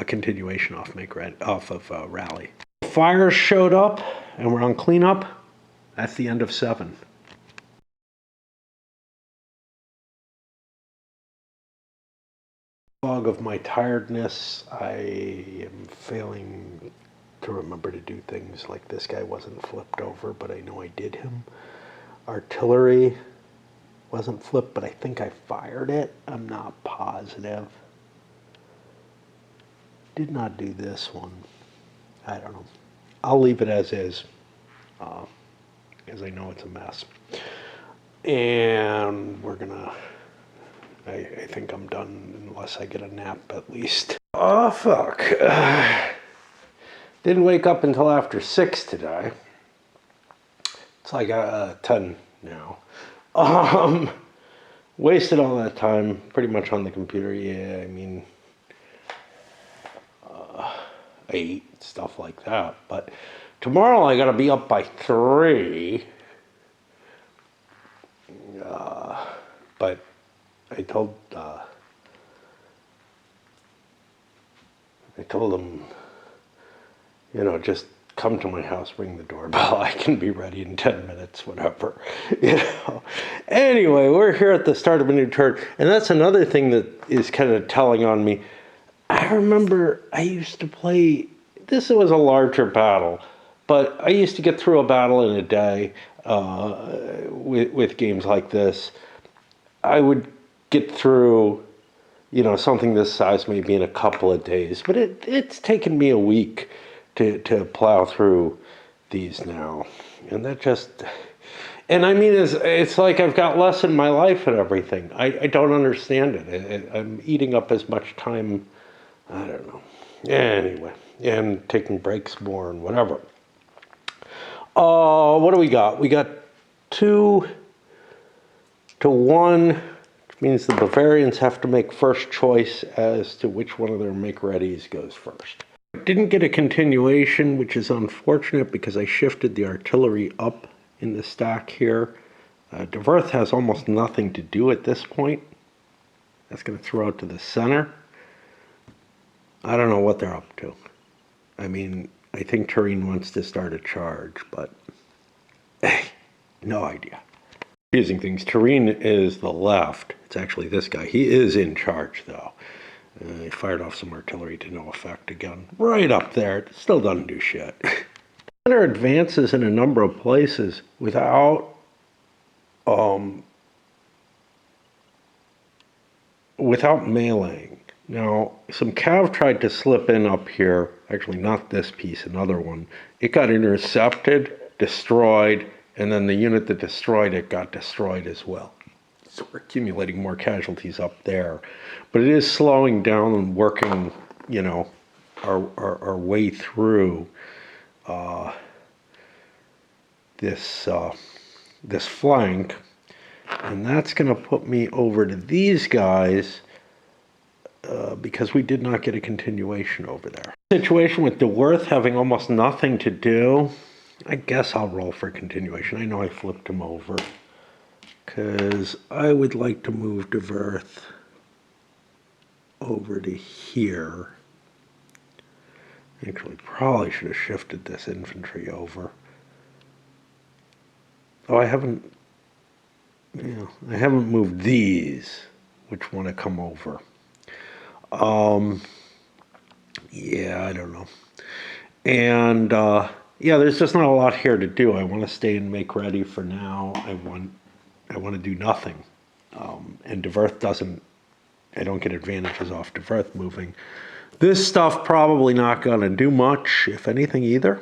continuation off of rally. Fires showed up, and we're on cleanup. That's the end of 7. Fog of my tiredness, I am failing to remember to do things like this guy wasn't flipped over, but I know I did him. Artillery wasn't flipped, but I think I fired it. I'm not positive. Did not do this one. I don't know. I'll leave it as is, because I know it's a mess. And we're gonna, I think I'm done unless I get a nap at least. Oh, fuck. Didn't wake up until after 6 today. It's like 10 now. Wasted all that time pretty much on the computer. Yeah, I mean, I ate stuff like that. But tomorrow I gotta be up by 3. But I told them, you know, just come to my house, ring the doorbell. I can be ready in 10 minutes, whatever. You know. Anyway, we're here at the start of a new turn, and that's another thing that is kind of telling on me. I remember I used to play. This was a larger battle, but I used to get through a battle in a day with games like this. I would get through, you know, something this size maybe in a couple of days, but it's taken me a week to plow through these now. And that just, and I mean, it's like I've got less in my life and everything. I don't understand it. I'm eating up as much time, I don't know. Anyway, and taking breaks more and whatever. What do we got? We got 2-1, which means the Bavarians have to make first choice as to which one of their make-readies goes first. Didn't get a continuation, which is unfortunate because I shifted the artillery up in the stack here. De Werth has almost nothing to do at this point. That's going to throw out to the center. I don't know what they're up to. I mean, I think Turenne wants to start a charge, but no idea. Confusing things. Turenne is the left. It's actually this guy. He is in charge, though. He fired off some artillery to no effect again. Right up there. It still doesn't do shit. Center advances in a number of places without meleeing. Now, some cav tried to slip in up here. Actually, not this piece, another one. It got intercepted, destroyed, and then the unit that destroyed it got destroyed as well. So we're accumulating more casualties up there. But it is slowing down and working, you know, our way through this flank. And that's going to put me over to these guys because we did not get a continuation over there. Situation with DeWorth having almost nothing to do. I guess I'll roll for continuation. I know I flipped him over because I would like to move DeWorth over to here. Actually, probably should have shifted this infantry over. Oh, I haven't moved these, which want to come over. Yeah, I don't know. And yeah, there's just not a lot here to do. I want to stay and make ready for now. I want to do nothing. And DeWorth doesn't. I don't get advantages off DeWorth moving. This stuff probably not going to do much, if anything, either.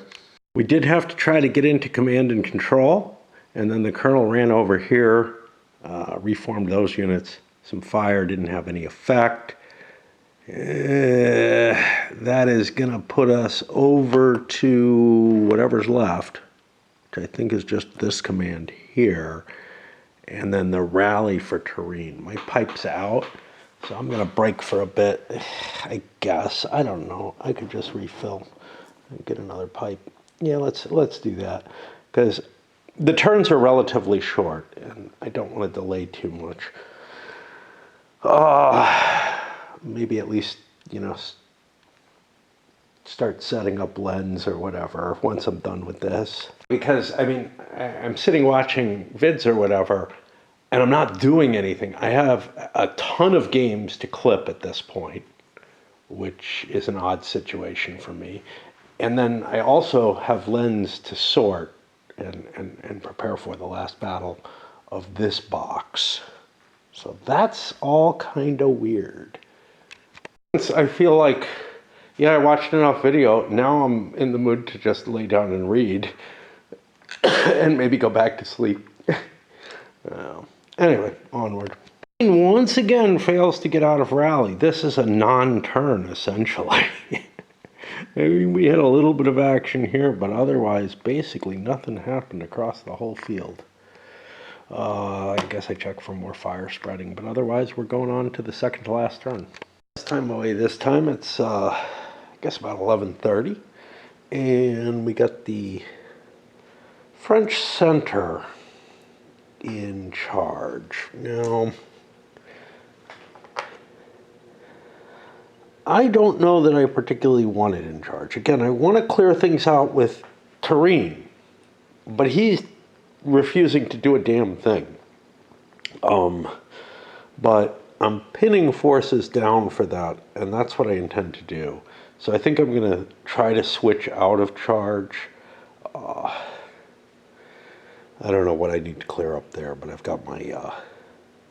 We did have to try to get into command and control, and then the colonel ran over here, reformed those units. Some fire didn't have any effect. That is going to put us over to whatever's left, which I think is just this command here, and then the rally for Turin. My pipe's out, so I'm going to break for a bit, I guess. I don't know. I could just refill and get another pipe. Yeah, let's do that, because the turns are relatively short, and I don't want to delay too much. Maybe at least, you know, start setting up lens or whatever once I'm done with this. Because, I mean, I'm sitting watching vids or whatever, and I'm not doing anything. I have a ton of games to clip at this point, which is an odd situation for me. And then I also have lens to sort and prepare for the last battle of this box. So that's all kind of weird. I feel like, yeah, I watched enough video. Now I'm in the mood to just lay down and read and maybe go back to sleep. Anyway, onward. Once again fails to get out of rally. This is a non-turn, essentially. I mean, we had a little bit of action here, but otherwise, basically, nothing happened across the whole field. I guess I check for more fire spreading, but otherwise, we're going on to the second to last turn. Time away this time, it's I guess about 11:30, and we got the French center in charge. Now, I don't know that I particularly want it in charge. Again, I want to clear things out with Turin, but he's refusing to do a damn thing. But I'm pinning forces down for that, and that's what I intend to do. So I think I'm going to try to switch out of charge. I don't know what I need to clear up there, but I've got my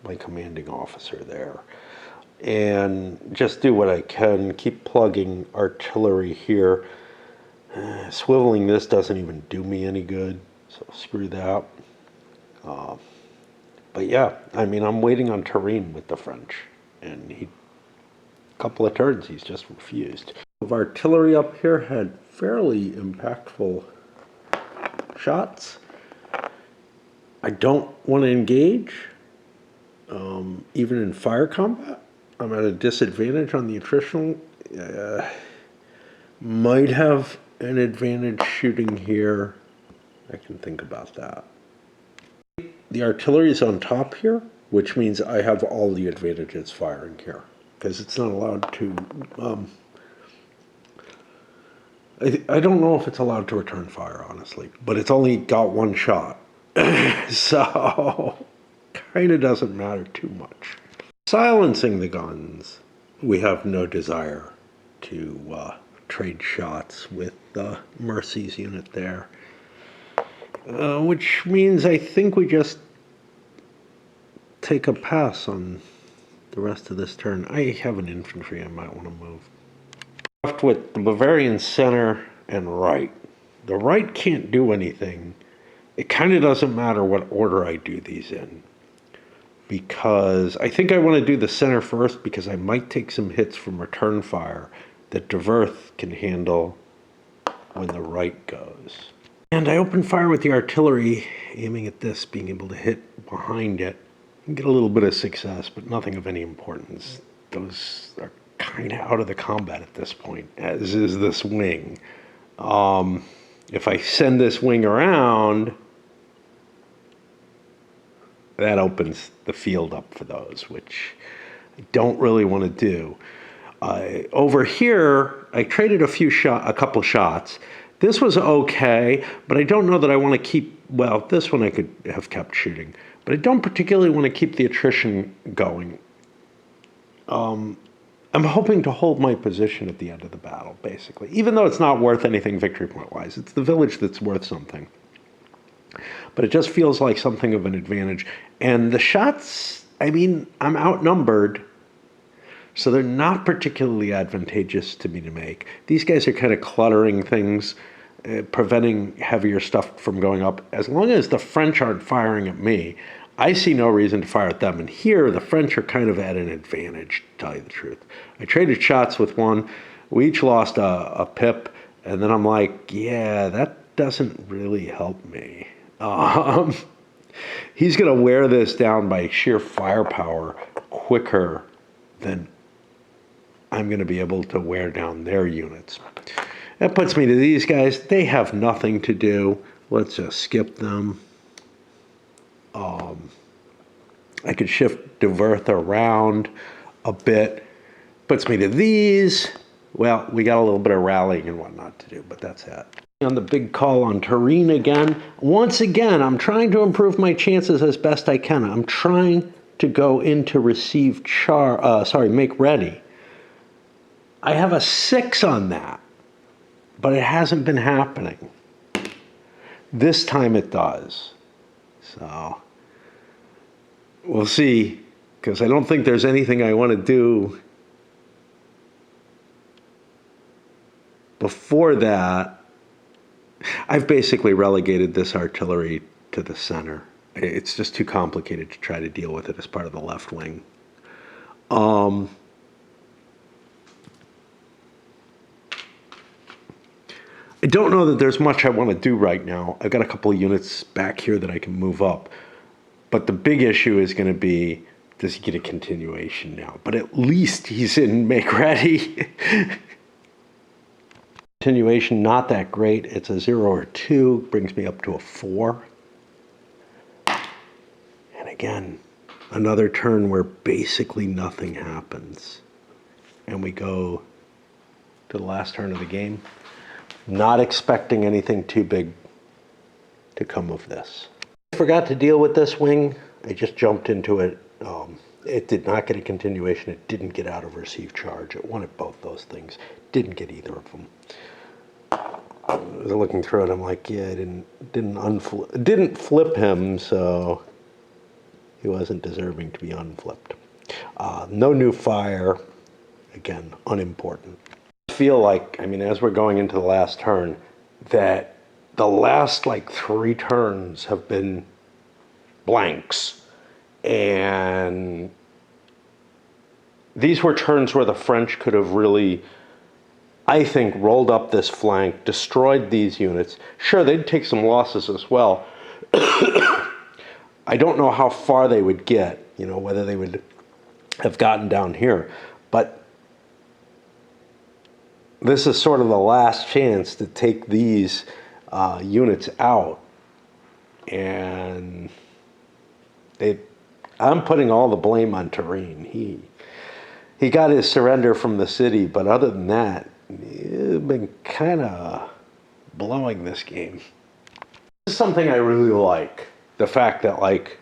my commanding officer there. And just do what I can. Keep plugging artillery here. Swiveling this doesn't even do me any good, so screw that. But yeah, I mean, I'm waiting on Turin with the French, and a couple of turns, he's just refused. The artillery up here had fairly impactful shots. I don't want to engage, even in fire combat. I'm at a disadvantage on the attritional. Might have an advantage shooting here. I can think about that. The artillery is on top here, which means I have all the advantages firing here, because it's not allowed to, I don't know if it's allowed to return fire, honestly, but it's only got one shot. So, kind of doesn't matter too much. Silencing the guns. we have no desire to trade shots with Mercy's unit there. Which means I think we just take a pass on the rest of this turn. I have an infantry I might want to move. Left with the Bavarian center and right. The right can't do anything. It kind of doesn't matter what order I do these in, because I think I want to do the center first because I might take some hits from return fire that Dverth can handle when the right goes. And I open fire with the artillery, aiming at this, being able to hit behind it and get a little bit of success, but nothing of any importance. Those are kind of out of the combat at this point, as is this wing. If I send this wing around, that opens the field up for those, which I don't really want to do. Over here, I traded a couple shots. This was okay, but I don't know that I want to keep, well, this one I could have kept shooting, but I don't particularly want to keep the attrition going. I'm hoping to hold my position at the end of the battle, basically, even though it's not worth anything victory point-wise. It's the village that's worth something. But it just feels like something of an advantage. And the shots, I mean, I'm outnumbered, so they're not particularly advantageous to me to make. These guys are kind of cluttering things, preventing heavier stuff from going up. As long as the French aren't firing at me, I see no reason to fire at them. And here, the French are kind of at an advantage, to tell you the truth. I traded shots with one. We each lost a pip. And then I'm like, yeah, that doesn't really help me. He's going to wear this down by sheer firepower quicker than I'm going to be able to wear down their units. That puts me to these guys. They have nothing to do. Let's just skip them. I could shift Dverth around a bit. Puts me to these. Well, we got a little bit of rallying and whatnot to do, but that's it. On the big call on Turin again. Once again, I'm trying to improve my chances as best I can. I'm trying to go into make ready. I have a 6 on that, but it hasn't been happening. This time it does. So we'll see, because I don't think there's anything I want to do before that. I've basically relegated this artillery to the center. It's just too complicated to try to deal with it as part of the left wing. I don't know that there's much I want to do right now. I've got a couple of units back here that I can move up. But the big issue is going to be, does he get a continuation now? But at least he's in make ready. Continuation, not that great. It's a 0 or 2, brings me up to a 4. And again, another turn where basically nothing happens. And we go to the last turn of the game, not expecting anything too big to come of this. I forgot to deal with this wing. I just jumped into it. It did not get a continuation. It didn't get out of receive charge. It wanted both those things. Didn't get either of them. I was looking through it. I'm like, yeah, it didn't flip him, so he wasn't deserving to be unflipped. No new fire. Again, unimportant. I feel like, I mean, as we're going into the last turn, that the last like 3 turns have been blanks. And these were turns where the French could have really, I think, rolled up this flank, destroyed these units. Sure, they'd take some losses as well. I don't know how far they would get, you know, whether they would have gotten down here. But this is sort of the last chance to take these units out. And I'm putting all the blame on Turin. He got his surrender from the city, but other than that, you've been kind of blowing this game. This is something I really like. The fact that, like,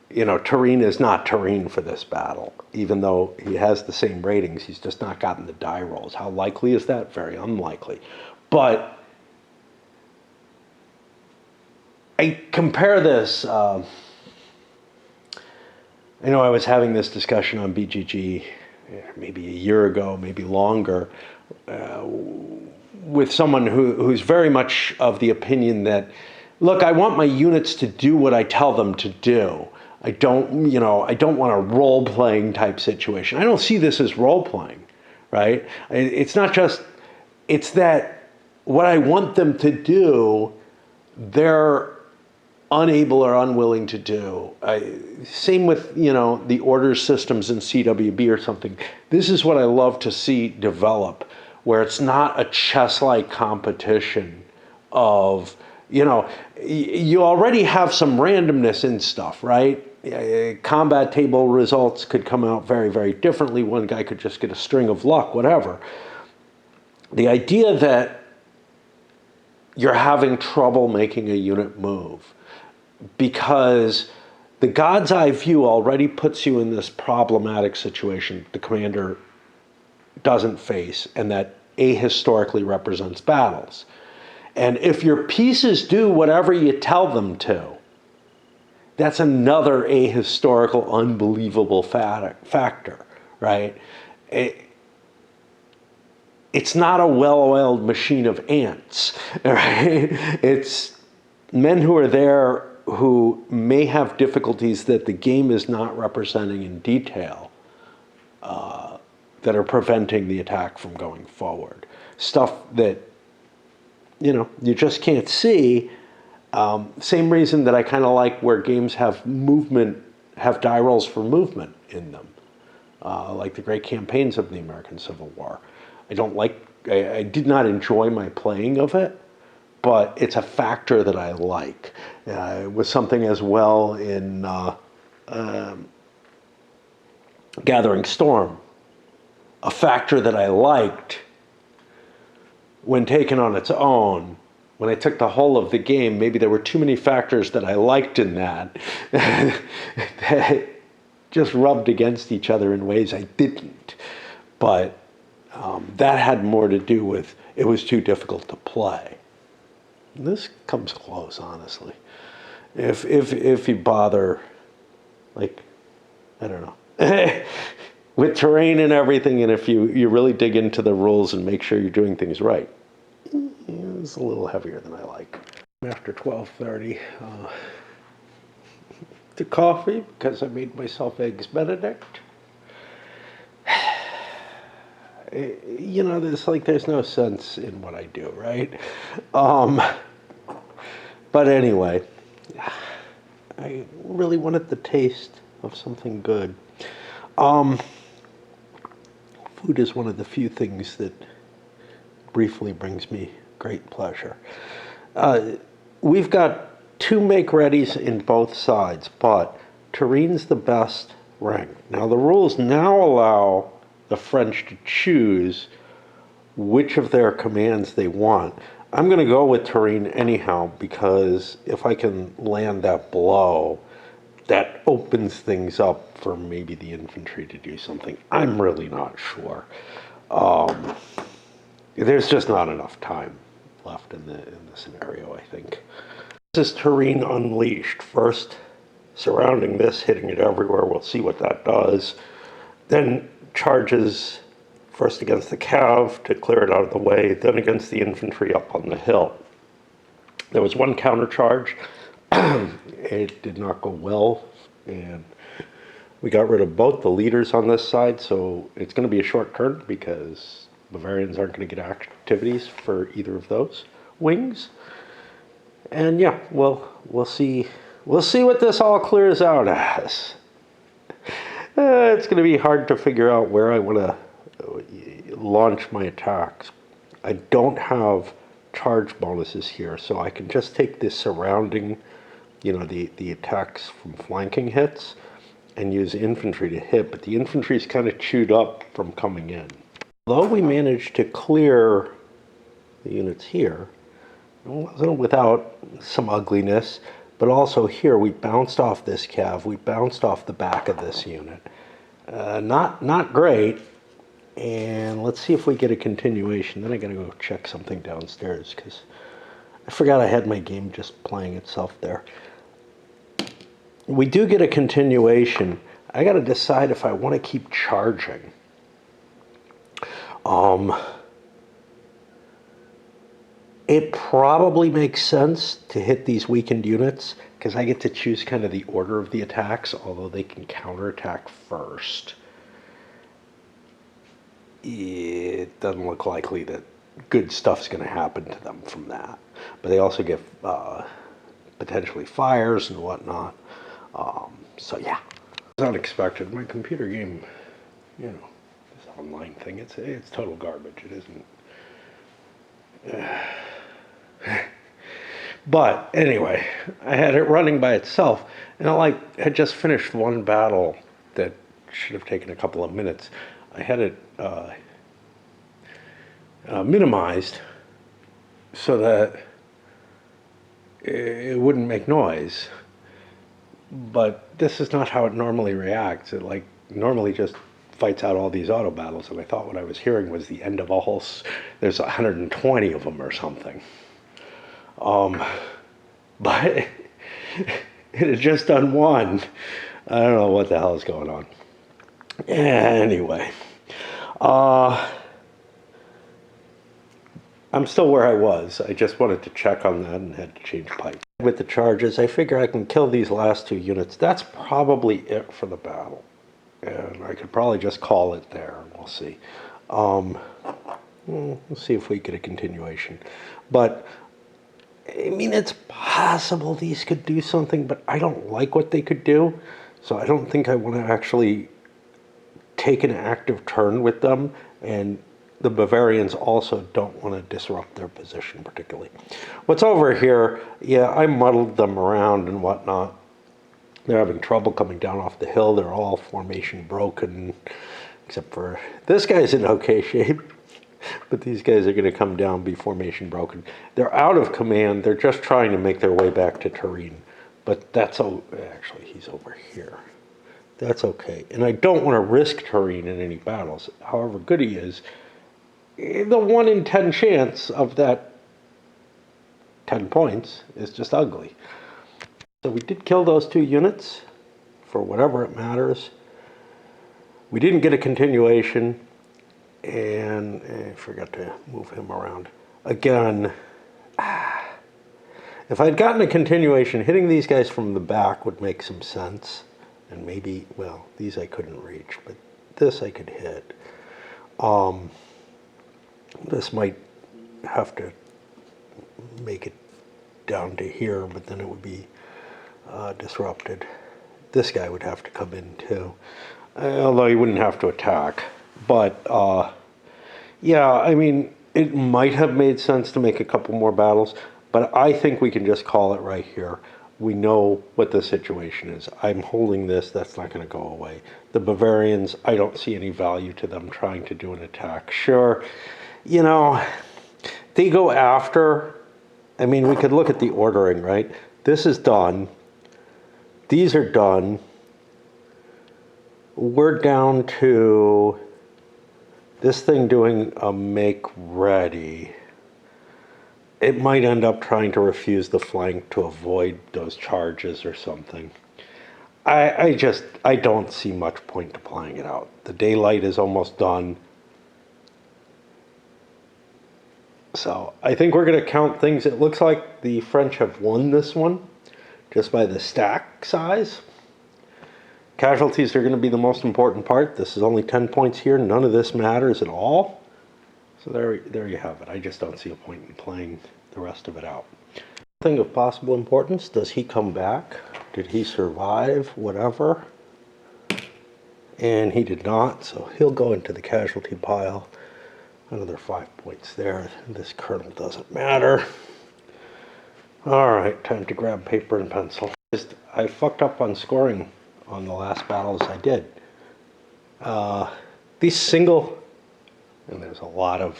you know, Tureen is not Tureen for this battle. Even though he has the same ratings, he's just not gotten the die rolls. How likely is that? Very unlikely. But I compare this, I know I was having this discussion on BGG maybe a year ago, maybe longer, with someone who's very much of the opinion that, look, I want my units to do what I tell them to do. I don't, you know, I don't want a role-playing type situation. I don't see this as role-playing, right? It's not just, it's that what I want them to do, they're unable or unwilling to do. Same with, you know, the order systems in CWB or something. This is what I love to see develop, where it's not a chess-like competition of, you know, you already have some randomness in stuff, right? Combat table results could come out very, very differently. One guy could just get a string of luck, whatever. The idea that you're having trouble making a unit move because the God's Eye view already puts you in this problematic situation the commander doesn't face, and that ahistorically represents battles. And if your pieces do whatever you tell them to, that's another ahistorical, unbelievable factor, right? It's not a well-oiled machine of ants, right? It's men who are there who may have difficulties that the game is not representing in detail that are preventing the attack from going forward. Stuff that, you know, you just can't see. Same reason that I kind of like where games have movement, have die rolls for movement in them, like the great campaigns of the American Civil War. I don't like, I did not enjoy my playing of it, but it's a factor that I like. It was something as well in Gathering Storm, a factor that I liked when taken on its own. When I took the whole of the game, maybe there were too many factors that I liked in that that just rubbed against each other in ways I didn't. But that had more to do with it was too difficult to play. This comes close, honestly. If you bother, like, I don't know, with terrain and everything, and if you really dig into the rules and make sure you're doing things right, it's a little heavier than I like. After 12:30, the coffee, because I made myself eggs Benedict. You know, there's no sense in what I do, right? But anyway, I really wanted the taste of something good. Food is one of the few things that briefly brings me great pleasure. We've got 2 make-readies in both sides, but Tureen's the best ranked. Now, the rules now allow the French to choose which of their commands they want. I'm going to go with Tureen anyhow, because if I can land that blow, that opens things up for maybe the infantry to do something. I'm really not sure. There's just not enough time left in the scenario, I think. This is Tureen Unleashed. First, surrounding this, hitting it everywhere. We'll see what that does. Then charges first against the cav to clear it out of the way, then against the infantry up on the hill. There was one countercharge. It did not go well, and we got rid of both the leaders on this side, so it's going to be a short turn because Bavarians aren't going to get activities for either of those wings. And yeah, we'll see what this all clears out as. It's going to be hard to figure out where I want to launch my attacks. I don't have charge bonuses here, so I can just take this surrounding, you know, the attacks from flanking hits and use infantry to hit, but the infantry is kind of chewed up from coming in. Although we managed to clear the units here, it wasn't without some ugliness. but also here we bounced off this cav, we bounced off the back of this unit. Not great. And let's see if we get a continuation. Then I gotta go check something downstairs because I forgot I had my game just playing itself there. We do get a continuation. I gotta decide if I want to keep charging. It probably makes sense to hit these weakened units because I get to choose kind of the order of the attacks, although they can counterattack first. It doesn't look likely that good stuff's going to happen to them from that. But they also get potentially fires and whatnot. So yeah, it's unexpected. My computer game, you know, this online thing, it's total garbage. It isn't. But anyway, I had it running by itself, and I had just finished one battle that should have taken a couple of minutes. I had it minimized so that it wouldn't make noise. But this is not how it normally reacts. It normally just fights out all these auto battles, and I thought what I was hearing was the end of a whole. There's 120 of them or something. But it had just done one. I don't know what the hell is going on. Anyway, I'm still where I was. I just wanted to check on that and had to change pipe. With the charges, I figure I can kill these last two units. That's probably it for the battle. And I could probably just call it there. We'll see. We'll see if we get a continuation. But I mean, it's possible these could do something, but I don't like what they could do. So I don't think I want to actually take an active turn with them. And the Bavarians also don't want to disrupt their position particularly. What's over here, yeah, I muddled them around and whatnot. They're having trouble coming down off the hill. They're all formation broken, except for this guy's in okay shape. But these guys are going to come down, be formation broken. They're out of command. They're just trying to make their way back to Turin. But that's, actually, he's over here. That's okay. And I don't want to risk Turin in any battles. However good he is, the 1 in 10 chance of that 10 points is just ugly. So we did kill those 2 units for whatever it matters. We didn't get a continuation. And I forgot to move him around. Again, if I'd gotten a continuation, hitting these guys from the back would make some sense. And maybe, well, these I couldn't reach, but this I could hit. This might have to make it down to here, but then it would be disrupted. This guy would have to come in too, although he wouldn't have to attack. But, yeah, I mean, it might have made sense to make a couple more battles, but I think we can just call it right here. We know what the situation is. I'm holding this. That's not going to go away. The Bavarians, I don't see any value to them trying to do an attack. Sure, you know, they go after. I mean, we could look at the ordering, right? This is done. These are done. We're down to this thing doing a make ready. It might end up trying to refuse the flank to avoid those charges or something. I don't see much point to playing it out. The daylight is almost done. So I think we're going to count things. It looks like the French have won this one just by the stack size. Casualties are going to be the most important part. This is only 10 points here. None of this matters at all. So there you have it. I just don't see a point in playing the rest of it out. Thing of possible importance, does he come back? Did he survive? Whatever. And he did not, so he'll go into the casualty pile. Another 5 points there. This colonel doesn't matter. All right, time to grab paper and pencil. I fucked up on scoring on the last battles I did. These single, and there's a lot of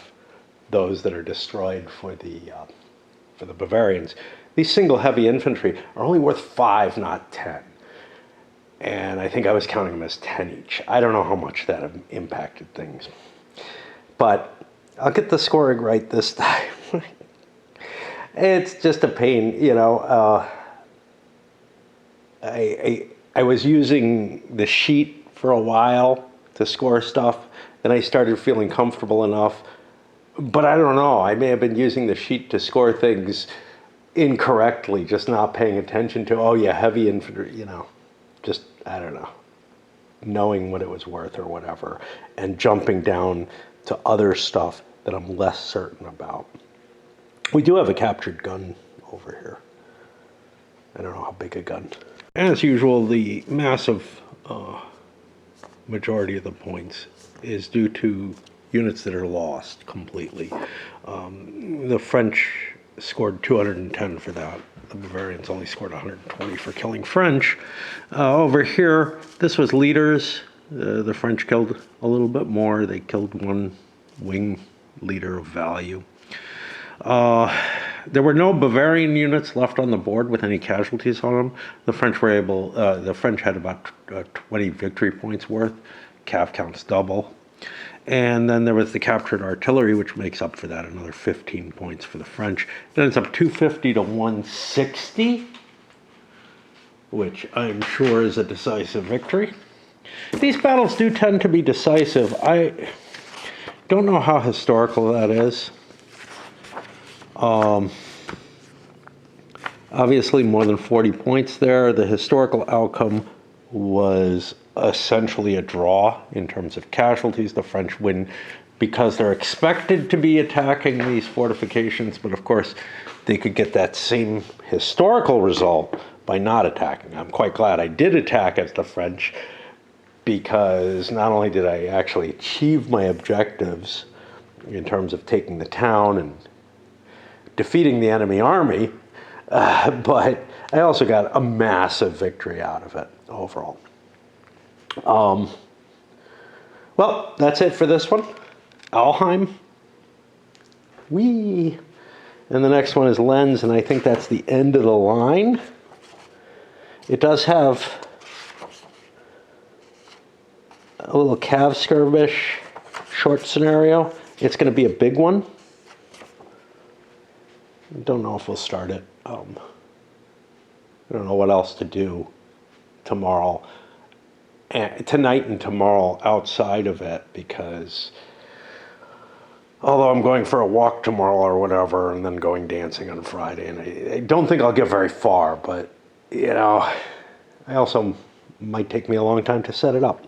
those that are destroyed for the Bavarians. these single heavy infantry are only worth 5, not 10. And I think I was counting them as 10 each. I don't know how much that impacted things. But I'll get the scoring right this time. It's just a pain, you know. I was using the sheet for a while to score stuff. Then I started feeling comfortable enough. But I don't know. I may have been using the sheet to score things incorrectly, just not paying attention to, oh yeah, heavy infantry, you know. Just, I don't know, knowing what it was worth or whatever, and jumping down to other stuff that I'm less certain about. We do have a captured gun over here. I don't know how big a gun. As usual, the massive majority of the points is due to units that are lost completely. The French scored 210 for that. The Bavarians only scored 120 for killing French. Over here, this was leaders. The French killed a little bit more. They killed one wing leader of value. There were no Bavarian units left on the board with any casualties on them. The French were able. The French had about 20 victory points worth. Cav counts double. And then there was the captured artillery, which makes up for that, another 15 points for the French. It ends up 250 to 160, which I'm sure is a decisive victory. These battles do tend to be decisive. I don't know how historical that is. Obviously, more than 40 points there. The historical outcome was essentially a draw in terms of casualties. The French win because they're expected to be attacking these fortifications, but of course they could get that same historical result by not attacking. I'm quite glad I did attack as the French, because not only did I actually achieve my objectives in terms of taking the town and defeating the enemy army, but I also got a massive victory out of it overall. Well, that's it for this one. Alheim. Whee! And the next one is Lens, and I think that's the end of the line. It does have a little cav skirmish short scenario. It's going to be a big one. Don't know if we'll start it. I don't know what else to do tomorrow. Tonight and tomorrow outside of it, because although I'm going for a walk tomorrow or whatever, and then going dancing on Friday, and I don't think I'll get very far, but, you know, I also might take me a long time to set it up.